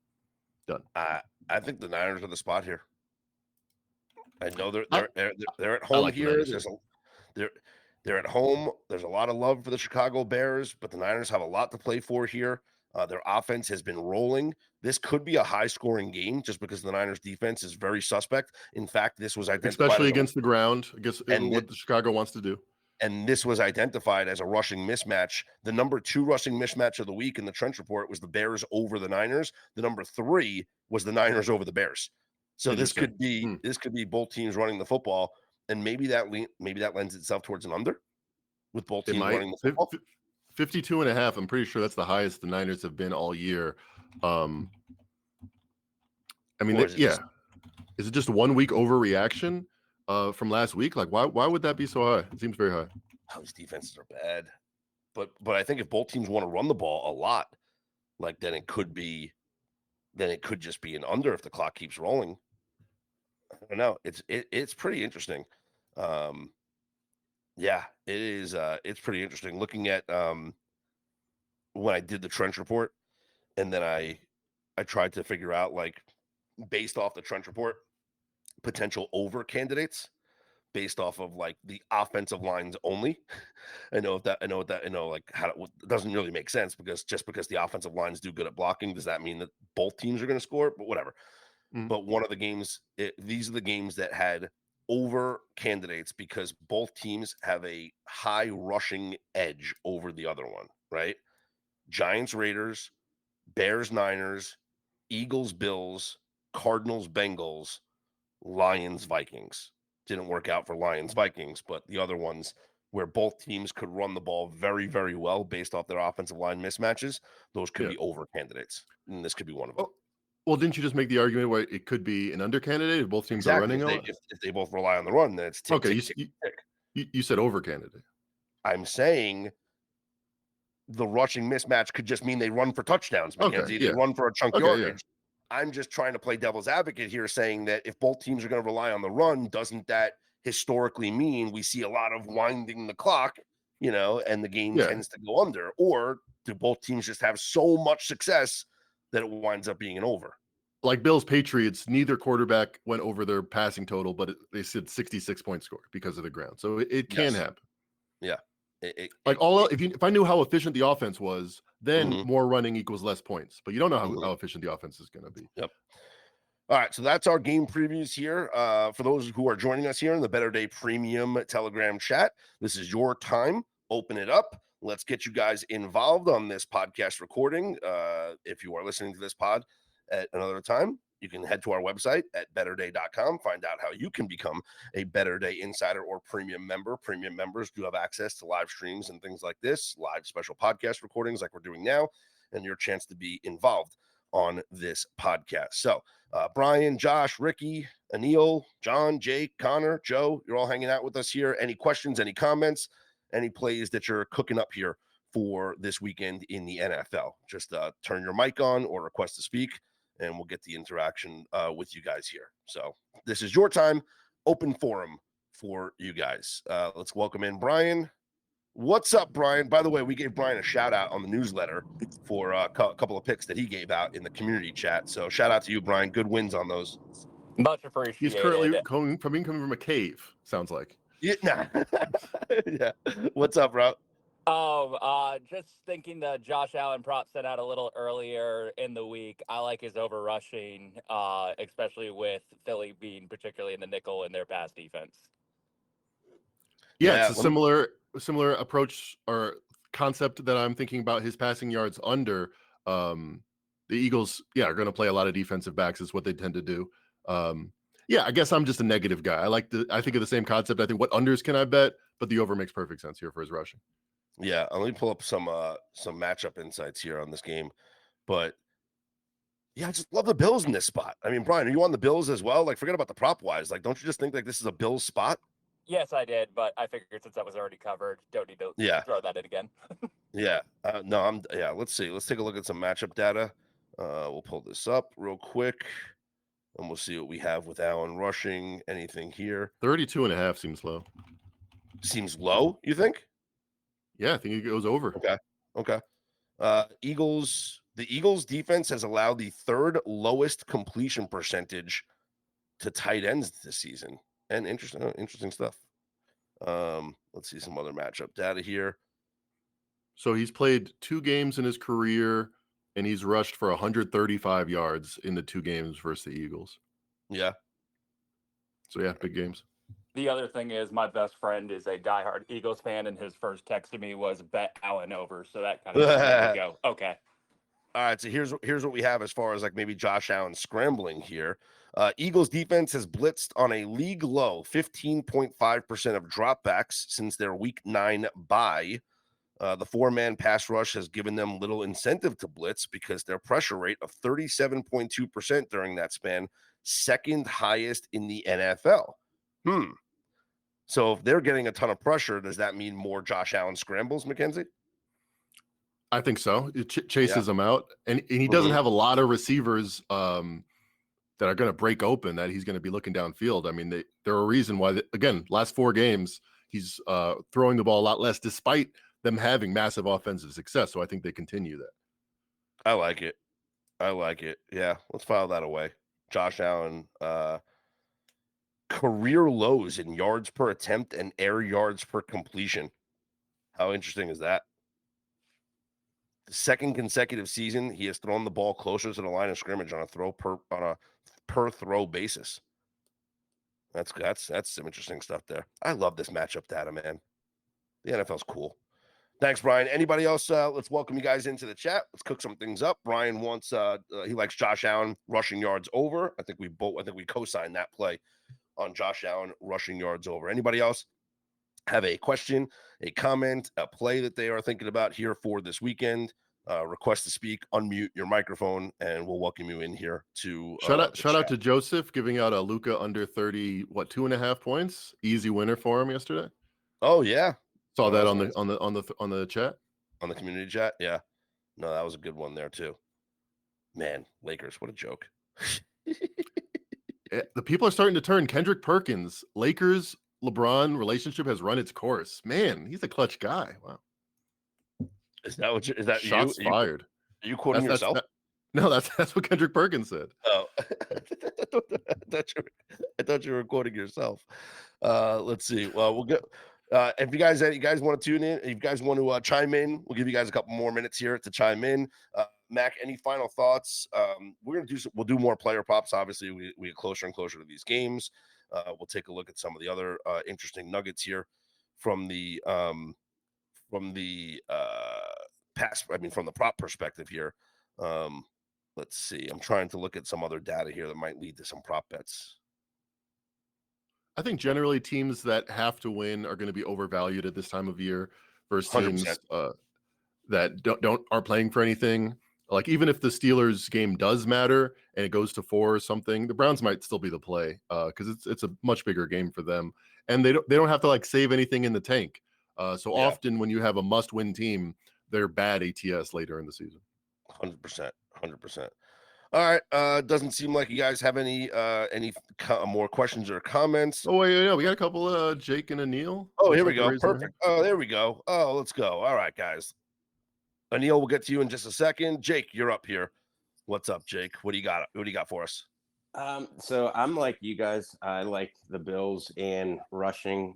Done. I think the Niners are the spot here. I know they're at home here. They're at home. There's a lot of love for the Chicago Bears, but the Niners have a lot to play for here. Their offense has been rolling. This could be a high-scoring game just because the Niners' defense is very suspect. In fact, this was identified especially against the ground, what the Chicago wants to do. And this was identified as a rushing mismatch. The number 2 rushing mismatch of the week in the Trench Report was the Bears over the Niners. The number 3 was the Niners over the Bears. So this could be both teams running the football, and maybe that lends itself towards an under with both teams running the football. 52.5. I'm pretty sure that's the highest the Niners have been all year. I mean, is it just 1 week overreaction from last week? Like, why would that be so high? It seems very high. Oh, these defenses are bad, but I think if both teams want to run the ball a lot, like then it could just be an under if the clock keeps rolling. I don't know. It's pretty interesting. Yeah, it is. It's pretty interesting looking at when I did the Trench Report, and then I tried to figure out, like, based off the Trench Report, potential over candidates based off of like the offensive lines only. Like how it doesn't really make sense because the offensive lines do good at blocking, does that mean that both teams are going to score? But whatever. But one of the games, these are the games that had over candidates because both teams have a high rushing edge over the other one, right? Giants, Raiders, Bears, Niners, Eagles, Bills, Cardinals, Bengals, Lions, Vikings. Didn't work out for Lions, Vikings, but the other ones where both teams could run the ball very, very well based off their offensive line mismatches, those could be over candidates. And this could be one of them. Well, didn't you just make the argument where it could be an under candidate if both teams are running? If they both rely on the run, then it's tick, okay. Tick. You said over candidate. I'm saying the rushing mismatch could just mean they run for touchdowns. They run for a chunk yardage. I'm just trying to play devil's advocate here, saying that if both teams are going to rely on the run, doesn't that historically mean we see a lot of winding the clock, and the game tends to go under? Or do both teams just have so much success that it winds up being an over? Like Bills Patriots, neither quarterback went over their passing total, but they said 66 point score because of the ground. So it can happen. Yeah. If I knew how efficient the offense was, then more running equals less points. But you don't know how efficient the offense is going to be. Yep. All right, so that's our game previews here. For those who are joining us here in the Better Day Premium Telegram chat, this is your time. Open it up. Let's get you guys involved on this podcast recording. If you are listening to this pod at another time, you can head to our website at betterday.com, find out how you can become a Better Day Insider or Premium member. Premium members do have access to live streams and things like this, live special podcast recordings like we're doing now, and your chance to be involved on this podcast. So Brian, Josh, Ricky, Anil, John, Jake, Connor, Joe, you're all hanging out with us here. Any questions, any comments, any plays that you're cooking up here for this weekend in the NFL? Just turn your mic on or request to speak, and we'll get the interaction with you guys here. So this is your time, open forum for you guys. Let's welcome in Brian. What's up, Brian? By the way, we gave Brian a shout out on the newsletter for a couple of picks that he gave out in the community chat. So shout out to you, Brian. Good wins on those. Much appreciated. He's currently coming from a cave, sounds like. Yeah. Nah. Yeah. What's up, bro? Just thinking the Josh Allen prop sent out a little earlier in the week. I like his over rushing, especially with Philly being particularly in the nickel in their pass defense. Yeah, it's a similar approach or concept that I'm thinking about his passing yards under. The Eagles, are going to play a lot of defensive backs. Is what they tend to do. I guess I'm just a negative guy. I think of the same concept. I think what unders can I bet, but the over makes perfect sense here for his rushing. Yeah, let me pull up some matchup insights here on this game. But Yeah, I just love the Bills in this spot. I mean, Brian, are you on the Bills as well? Like, forget about the prop wise. Like, don't you just think like this is a Bills spot? Yes, I did, but I figured since that was already covered, don't need to throw that in again. Yeah. No, let's see. Let's take a look at some matchup data. We'll pull this up real quick and we'll see what we have with Allen rushing. Anything here? 32.5 seems low. Seems low, you think? Yeah, I think it goes over. Okay. The Eagles defense has allowed the third lowest completion percentage to tight ends this season. And interesting stuff. Let's see some other matchup data here. So he's played 2 games in his career, and he's rushed for 135 yards in the 2 games versus the Eagles. Yeah. So, yeah, big games. The other thing is my best friend is a diehard Eagles fan, and his first text to me was bet Allen over. So that kind of made me go, okay. All right, so here's what we have as far as like maybe Josh Allen scrambling here. Eagles defense has blitzed on a league low 15.5% of dropbacks since their week 9 bye. The 4-man pass rush has given them little incentive to blitz because their pressure rate of 37.2% during that span, second highest in the NFL. So if they're getting a ton of pressure, does that mean more Josh Allen scrambles, Mackenzie? I think so. It chases him out, and he doesn't have a lot of receivers that are going to break open that he's going to be looking downfield. I mean, they're a reason why, again, last 4 games, he's throwing the ball a lot less despite them having massive offensive success. So I think they continue that. I like it. Yeah, let's file that away. Josh Allen, career lows in yards per attempt and air yards per completion. How interesting is that? The second consecutive season, he has thrown the ball closer to the line of scrimmage on a per throw basis. That's some interesting stuff there. I love this matchup data, man. The NFL's cool. Thanks, Brian. Anybody else? Let's welcome you guys into the chat. Let's cook some things up. Brian wants he likes Josh Allen rushing yards over. I think we co-signed that play on Josh Allen rushing yards over. Anybody else have a question, a comment, a play that they are thinking about here for this weekend? Request to speak, unmute your microphone, and we'll welcome you in here to shout out to Joseph giving out a Luka under 30, 2.5 points, easy winner for him yesterday. Oh yeah, saw that on the chat, on the community chat. Yeah, no, that was a good one there too. Man, Lakers, what a joke. The people are starting to turn. Kendrick Perkins, Lakers LeBron relationship has run its course. Man, he's a clutch guy. Wow. Is that shots you? fired? Are you quoting yourself? No, that's what Kendrick Perkins said. Oh, I thought you were quoting yourself. Let's see. Well, we'll get. If you guys want to tune in, if you guys want to chime in, we'll give you guys a couple more minutes here to chime in. Mac, any final thoughts? We'll do more player props. Obviously, we get closer and closer to these games. We'll take a look at some of the other interesting nuggets here from the prop perspective here. Let's see. I'm trying to look at some other data here that might lead to some prop bets. I think generally teams that have to win are going to be overvalued at this time of year versus teams 100%. That aren't playing for anything. Like even if the Steelers game does matter and it goes to 4 or something, the Browns might still be the play because it's a much bigger game for them, and they don't have to like save anything in the tank. Often when you have a must-win team, they're bad ATS later in the season. 100%. All right. Doesn't seem like you guys have any more questions or comments. Oh, yeah, we got a couple. Jake and Anil. Oh, here we go. Perfect. Oh, there we go. Oh, let's go. All right, guys. Anil, we'll get to you in just a second. Jake, you're up here. What's up, Jake? What do you got? What do you got for us? So I'm like you guys. I like the Bills and rushing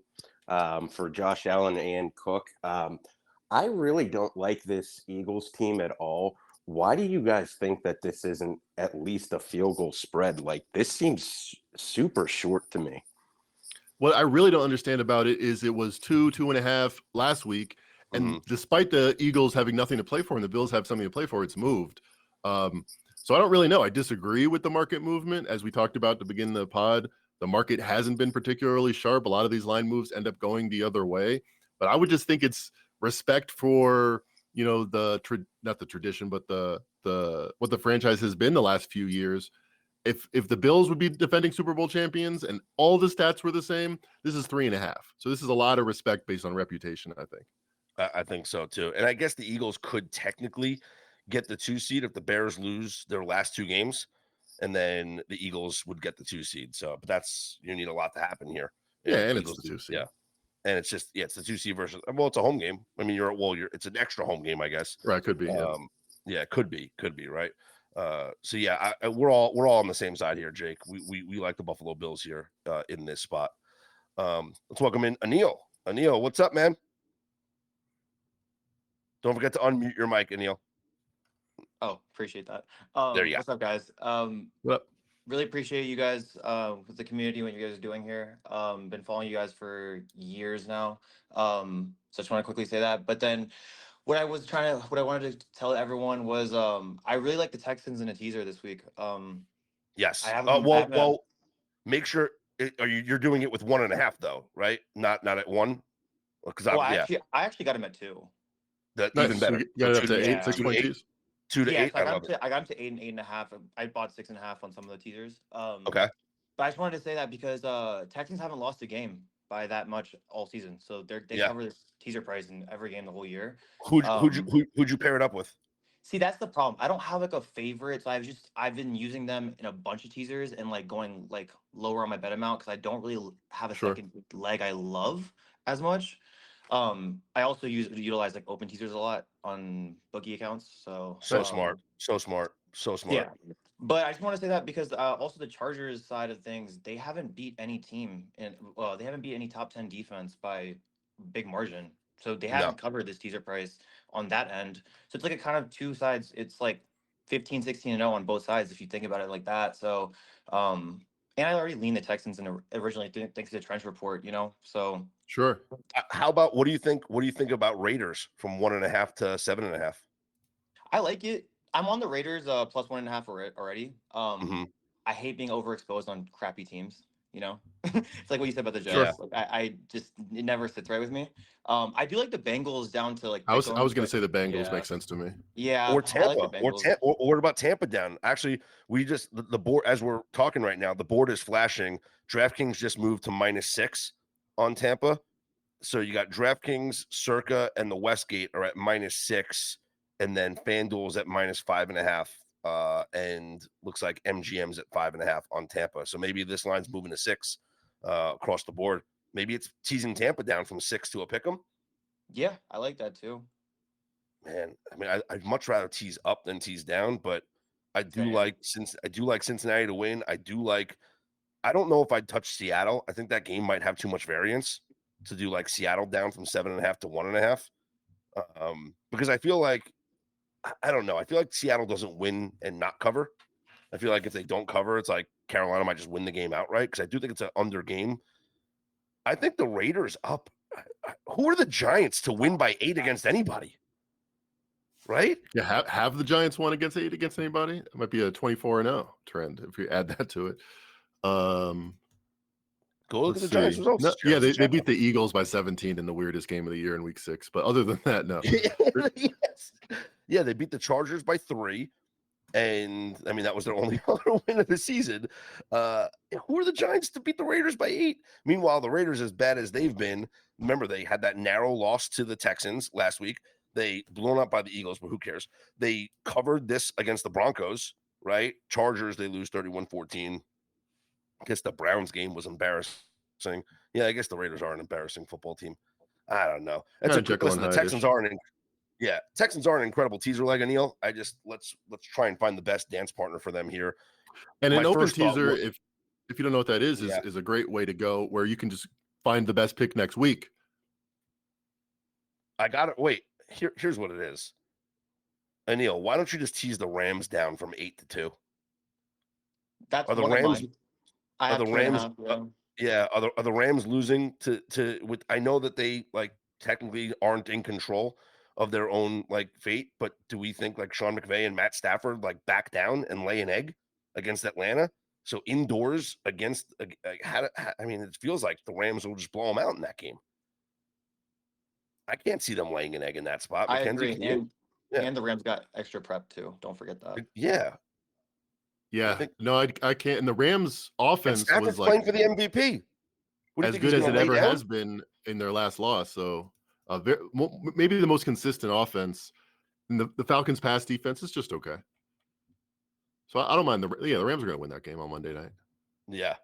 for Josh Allen and Cook. I really don't like this Eagles team at all. Why do you guys think that this isn't at least a field goal spread? Like this seems super short to me. What I really don't understand about it is it was 2.5 last week. And despite the Eagles having nothing to play for and the Bills have something to play for, it's moved. So I don't really know. I disagree with the market movement. As we talked about to begin the pod, the market hasn't been particularly sharp. A lot of these line moves end up going the other way. But I would just think it's respect for you know, not the tradition, but the what the franchise has been the last few years. If the Bills would be defending Super Bowl champions and all the stats were the same, this is 3.5. So this is a lot of respect based on reputation, I think. I think so too. And I guess the Eagles could technically get the 2 seed if the Bears lose their last 2 games, and then the Eagles would get the 2 seed. So, but you need a lot to happen here. Yeah, and Eagles, it's the 2 seed. Yeah. And it's just, it's the 2 seed versus, well, it's a home game. I mean, it's an extra home game, I guess. Right. Could be. Yeah, could be. Right. So yeah, we're all on the same side here, Jake. We like the Buffalo Bills here in this spot. Let's welcome in Anil. Anil, what's up, man? Don't forget to unmute your mic, Anil. Oh, appreciate that. There you go. What's up, guys? What up? Really appreciate you guys with the community, what you guys are doing here. Been following you guys for years now. So I just want to quickly say that. But then what I wanted to tell everyone was I really like the Texans in a teaser this week. Yes. Well, make sure you're doing it with 1.5 though, right? Not at 1. Because I actually got him at 2. That's Nice. even better. So you got it up to 8, 6.2s. 2 to 8. So I got him to 8 and 8.5. I bought 6.5 on some of the teasers. Okay. But I just wanted to say that because Texans haven't lost a game by that much all season, so they cover this teaser price in every game the whole year. Who'd you pair it up with? See, that's the problem. I don't have like a favorite. So I've been using them in a bunch of teasers and like going like lower on my bet amount because I don't really have a second leg I love as much. I also utilize like open teasers a lot on bookie accounts. So smart. Yeah. But I just want to say that because also the Chargers side of things, they haven't beat any team and they haven't beat any top 10 defense by big margin. So they haven't covered this teaser price on that end. So it's like a kind of 2 sides. It's like 15, 16 and 0 on both sides if you think about it like that. So and I already leaned the Texans in originally thanks to the Trench Report, So sure. How about what do you think about Raiders from 1.5 to 7.5? I like it. I'm on the Raiders plus 1.5 already. I hate being overexposed on crappy teams. It's like what you said about the Jets. Sure. Like, it never sits right with me. I do like the Bengals down to like. I was going to say the Bengals make sense to me. Yeah, or Tampa, I like the Bengals. or what about Tampa down? Actually, we just the board as we're talking right now, the board is flashing. DraftKings just moved to -6 on Tampa, so you got DraftKings, Circa, and the Westgate are at -6, and then FanDuel's at -5.5. And looks like MGM's at 5.5 on Tampa. So maybe this line's moving to 6 across the board. Maybe it's teasing Tampa down from 6 to a pick 'em. Yeah, I like that too. Man, I mean, I'd much rather tease up than tease down, but I do like Cincinnati to win. I don't know if I'd touch Seattle. I think that game might have too much variance to do like Seattle down from 7.5 to 1.5. Because I feel like I don't know. I feel like Seattle doesn't win and not cover. I feel like if they don't cover, it's like Carolina might just win the game outright because I do think it's an under game. I think the Raiders up. Who are the Giants to win by 8 against anybody? Right? Yeah, have the Giants won against 8 against anybody? It might be a 24-0 trend if you add that to it. Go look at the Giants results. No, yeah, they beat the Eagles by 17 in the weirdest game of the year in week 6. But other than that, no. Yes. Yeah, they beat the Chargers by 3. And I mean, that was their only other win of the season. Who are the Giants to beat the Raiders by 8? Meanwhile, the Raiders, as bad as they've been, remember they had that narrow loss to the Texans last week. They blown up by the Eagles, but who cares? They covered this against the Broncos, right? Chargers, they lose 31-14. I guess the Browns game was embarrassing. Yeah, I guess the Raiders are an embarrassing football team. I don't know. Listen, the Texans are Texans are an incredible teaser leg, Anil. Let's try and find the best dance partner for them here. And an open teaser, if you don't know what that is a great way to go where you can just find the best pick next week. I got it. Wait, here's what it is. Anil, why don't you just tease the Rams down from 8 to 2? Are the Rams? Are the Rams losing to with? I know that they like technically aren't in control of their own like fate, but do we think like Sean McVay and Matt Stafford like back down and lay an egg against Atlanta? So indoors against, I mean, it feels like the Rams will just blow them out in that game. I can't see them laying an egg in that spot. I Mackenzie, agree. can you? And the Rams got extra prep too. Don't forget that. Yeah. Yeah. No, I can't. And the Rams offense Stafford's was playing like for the MVP. What do you as think good he's as it gonna lay ever down? has been in their last loss. So maybe the most consistent offense. And the Falcons' pass defense is just okay. So I don't mind the Rams are going to win that game on Monday night. Yeah.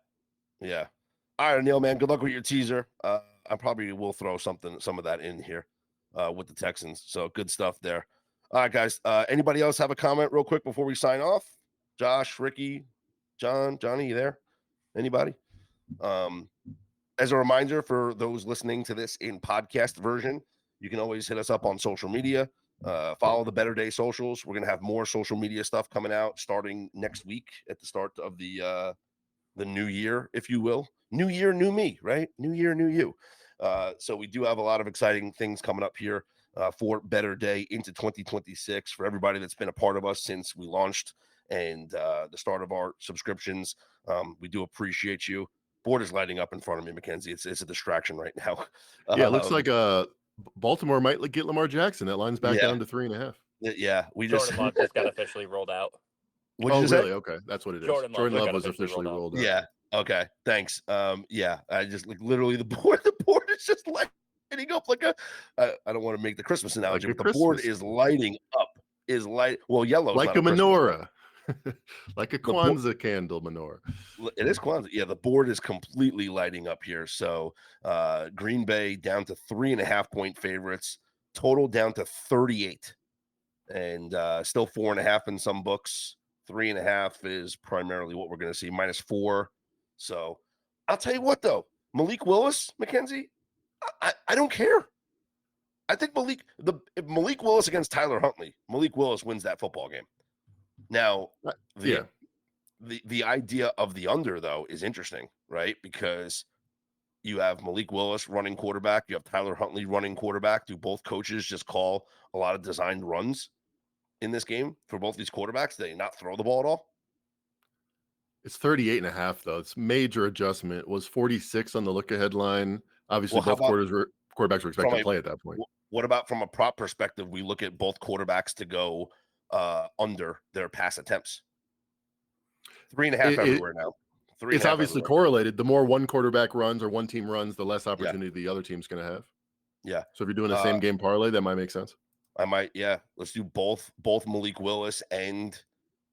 Yeah. All right, Neil, man. Good luck with your teaser. I probably will throw some of that in here with the Texans. So good stuff there. All right, guys. Anybody else have a comment real quick before we sign off? Josh, Ricky, Johnny, you there? Anybody? As a reminder for those listening to this in podcast version, you can always hit us up on social media. Follow the Better Day socials. We're going to have more social media stuff coming out starting next week at the start of the new year, if you will. New year, new me, right? New year, new you. So we do have a lot of exciting things coming up here for Better Day into 2026 for everybody that's been a part of us since we launched and the start of our subscriptions. We do appreciate you. Board is lighting up in front of me, Mackenzie. It's a distraction right now. Yeah, it looks like Baltimore might get Lamar Jackson. That line's back Yeah. down to 3.5. Yeah, we Jordan Love just got officially rolled out. What'd you really? say? Okay, that's what it is. Jordan Jordan Love Love was officially officially rolled rolled out. Yeah. Okay. Thanks. Yeah. I just literally the board is just lighting up like I don't want to make the Christmas analogy, Like a but the board Christmas is lighting up. Well, yellow like a menorah. Like a Kwanzaa candle menorah. It is Kwanzaa. Yeah, the board is completely lighting up here. So Green Bay down to 3.5-point favorites, total down to 38, and still 4.5 in some books. 3.5 is primarily what we're going to see, -4. So I'll tell you what, though, Malik Willis, Mackenzie, I don't care. I think if Malik Willis against Tyler Huntley, Malik Willis wins that football game. Now, the idea of the under, though, is interesting, right? Because you have Malik Willis running quarterback. You have Tyler Huntley running quarterback. Do both coaches just call a lot of designed runs in this game for both these quarterbacks? Do they not throw the ball at all? It's 38.5, though. It's major adjustment. It was 46 on the look-ahead line. Obviously, both quarterbacks were expected to play at that point. What about from a prop perspective? We look at both quarterbacks to go under their pass attempts. 3.5 everywhere now. It's obviously correlated. The more one quarterback runs or one team runs, the less opportunity the other team's going to have. Yeah. So if you're doing a same game parlay, that might make sense. I might. Yeah. Let's do both Malik Willis and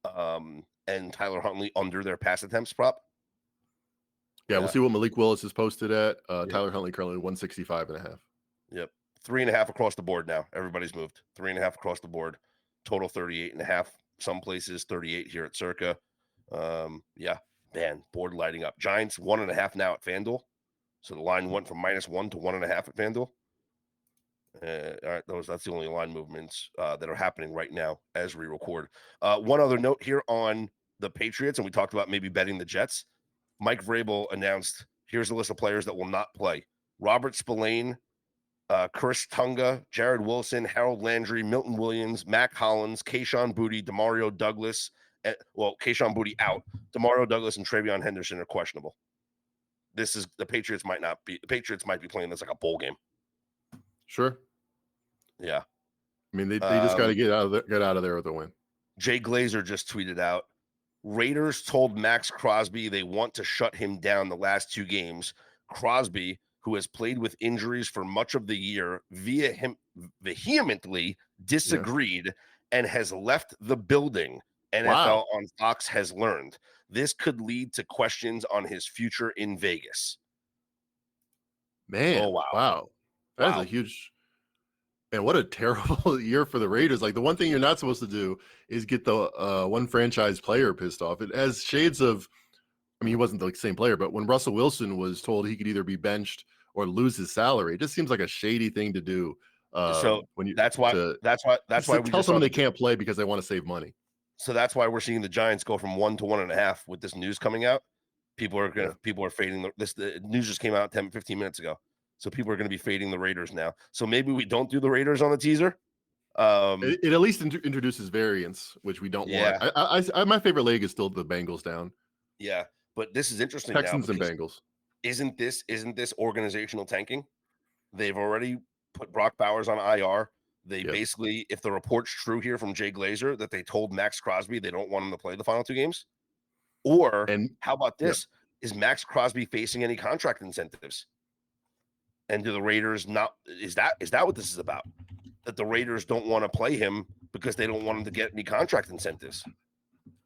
Tyler Huntley under their pass attempts prop. Yeah, we'll see what Malik Willis is posted at. Tyler Huntley currently 165.5. Yep. 3.5 across the board now. Everybody's moved. 3.5 across the board. Total 38.5. Some places 38 here at Circa. Yeah, man, board lighting up. Giants 1.5 now at FanDuel. So the line went from -1 to 1.5 at FanDuel. All right, that's the only line movements that are happening right now as we record. One other note here on the Patriots, and we talked about maybe betting the Jets. Mike Vrabel announced, here's a list of players that will not play. Robert Spillane, Chris Tunga, Jared Wilson, Harold Landry, Milton Williams, Mac Hollins, Kayshon Boutte, Demario Douglas. Kayshon Boutte out. Demario Douglas and TreVeyon Henderson are questionable. The Patriots might be playing this like a bowl game. Sure. Yeah. I mean, they just got to get out of there with a win. Jay Glazer just tweeted out, Raiders told Max Crosby they want to shut him down the last 2 games. Crosby, who has played with injuries for much of the year, vehemently disagreed and has left the building. NFL on Fox has learned. This could lead to questions on his future in Vegas. Man, wow. That's a huge. And what a terrible year for the Raiders. Like, the one thing you're not supposed to do is get the one franchise player pissed off. It has shades of, I mean, he wasn't the same player, but when Russell Wilson was told he could either be benched or lose his salary, it just seems like a shady thing to do. That's why we tell someone they can't play because they want to save money. So that's why we're seeing the Giants go from 1 to 1.5 with this news coming out. People are fading the news just came out 15 minutes ago. So people are going to be fading the Raiders now. So maybe we don't do the Raiders on the teaser. It at least introduces variance, which we don't want. I my favorite leg is still the Bengals down. Yeah, but this is interesting. Texans and Bengals. Isn't this organizational tanking? They've already put Brock Bowers on IR. They basically, if the report's true here from Jay Glazer, that they told Max Crosby they don't want him to play the final 2 games. Or how about this? Is Max Crosby facing any contract incentives? And do the Raiders not? Is that what this is about? That the Raiders don't want to play him because they don't want him to get any contract incentives?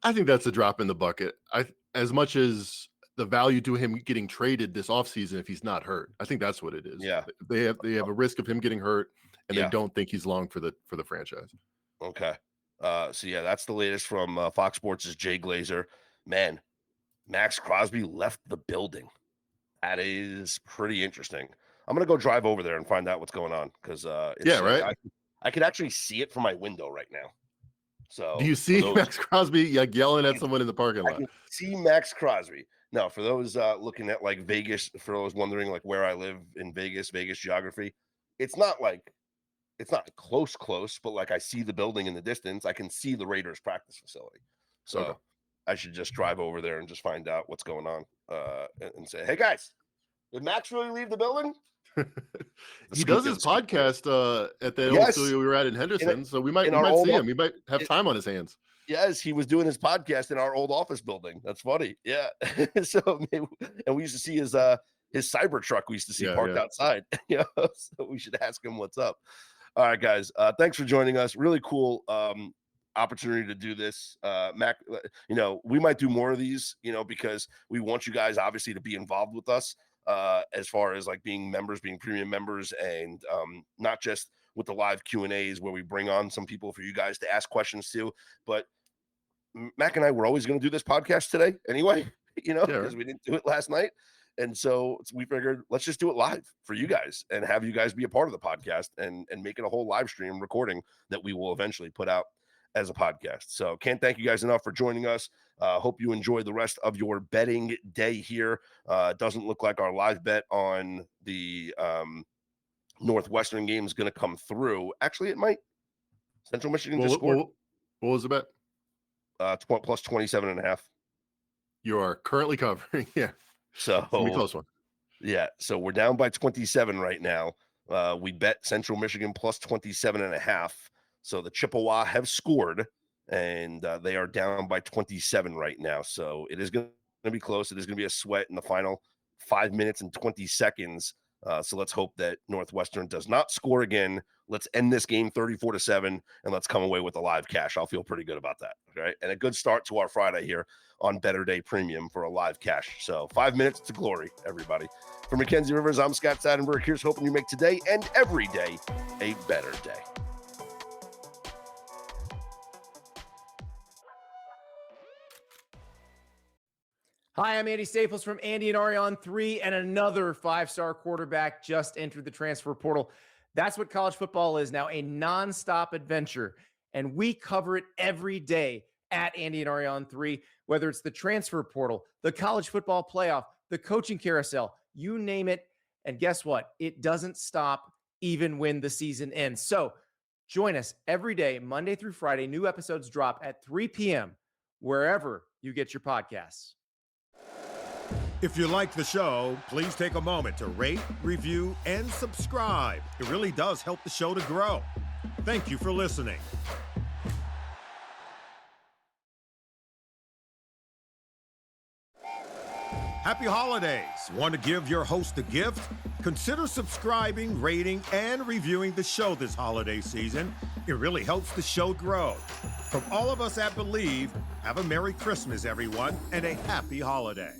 I think that's a drop in the bucket. As much as the value to him getting traded this offseason if he's not hurt. I think that's what it is. Yeah. They have a risk of him getting hurt, and they don't think he's long for the franchise. Okay. So yeah, that's the latest from Fox Sports' Jay Glazer. Man, Max Crosby left the building. That is pretty interesting. I'm gonna go drive over there and find out what's going on because right. I could actually see it from my window right now. So do you see Max Crosby yelling at someone in the parking lot? I can see Max Crosby. Now, for those looking at like Vegas, for those wondering like where I live in Vegas geography, it's not close, but like I see the building in the distance. I can see the Raiders practice facility. So I should just drive over there and just find out what's going on and say, hey guys, did Max really leave the building? He does his podcast at the old studio we were at in Henderson, so we might see him. He might have time on his hands. Yes, he was doing his podcast in our old office building. That's funny. Yeah. And we used to see his Cybertruck we used to see parked outside. So we should ask him what's up. All right, guys. Thanks for joining us. Really cool opportunity to do this. Mac, we might do more of these, because we want you guys obviously to be involved with us. As far as like being premium members, and not just with the live Q&As where we bring on some people for you guys to ask questions to, but Mac and I were always going to do this podcast today anyway, because we didn't do it last night. And so we figured let's just do it live for you guys and have you guys be a part of the podcast and make it a whole live stream recording that we will eventually put out as a podcast. So can't thank you guys enough for joining us. Hope you enjoy the rest of your betting day here. It doesn't look like our live bet on the Northwestern game is going to come through. Actually, it might. Central Michigan just scored. What was the bet? Plus 27.5. You are currently covering. Yeah. So it's a close one. Yeah. So we're down by 27 right now. We bet Central Michigan plus 27.5. So the Chippewa have scored, and they are down by 27 right now. So it is going to be close. It is going to be a sweat in the final 5 minutes and 20 seconds. So let's hope that Northwestern does not score again. Let's end this game 34-7, and let's come away with a live cash. I'll feel pretty good about that. Okay. And a good start to our Friday here on Better Day Premium for a live cash. So 5 minutes to glory, everybody. For Mackenzie Rivers, I'm Scott Seidenberg. Here's hoping you make today and every day a better day. Hi, I'm Andy Staples from Andy and Ari on 3, and another 5-star quarterback just entered the transfer portal. That's what college football is now, a nonstop adventure, and we cover it every day at Andy and Ari on 3, whether it's the transfer portal, the college football playoff, the coaching carousel, you name it, and guess what? It doesn't stop even when the season ends. So join us every day, Monday through Friday. New episodes drop at 3 p.m. wherever you get your podcasts. If you like the show, please take a moment to rate, review, and subscribe. It really does help the show to grow. Thank you for listening. Happy holidays. Want to give your host a gift? Consider subscribing, rating, and reviewing the show this holiday season. It really helps the show grow. From all of us at Believe, have a Merry Christmas, everyone, and a happy holiday.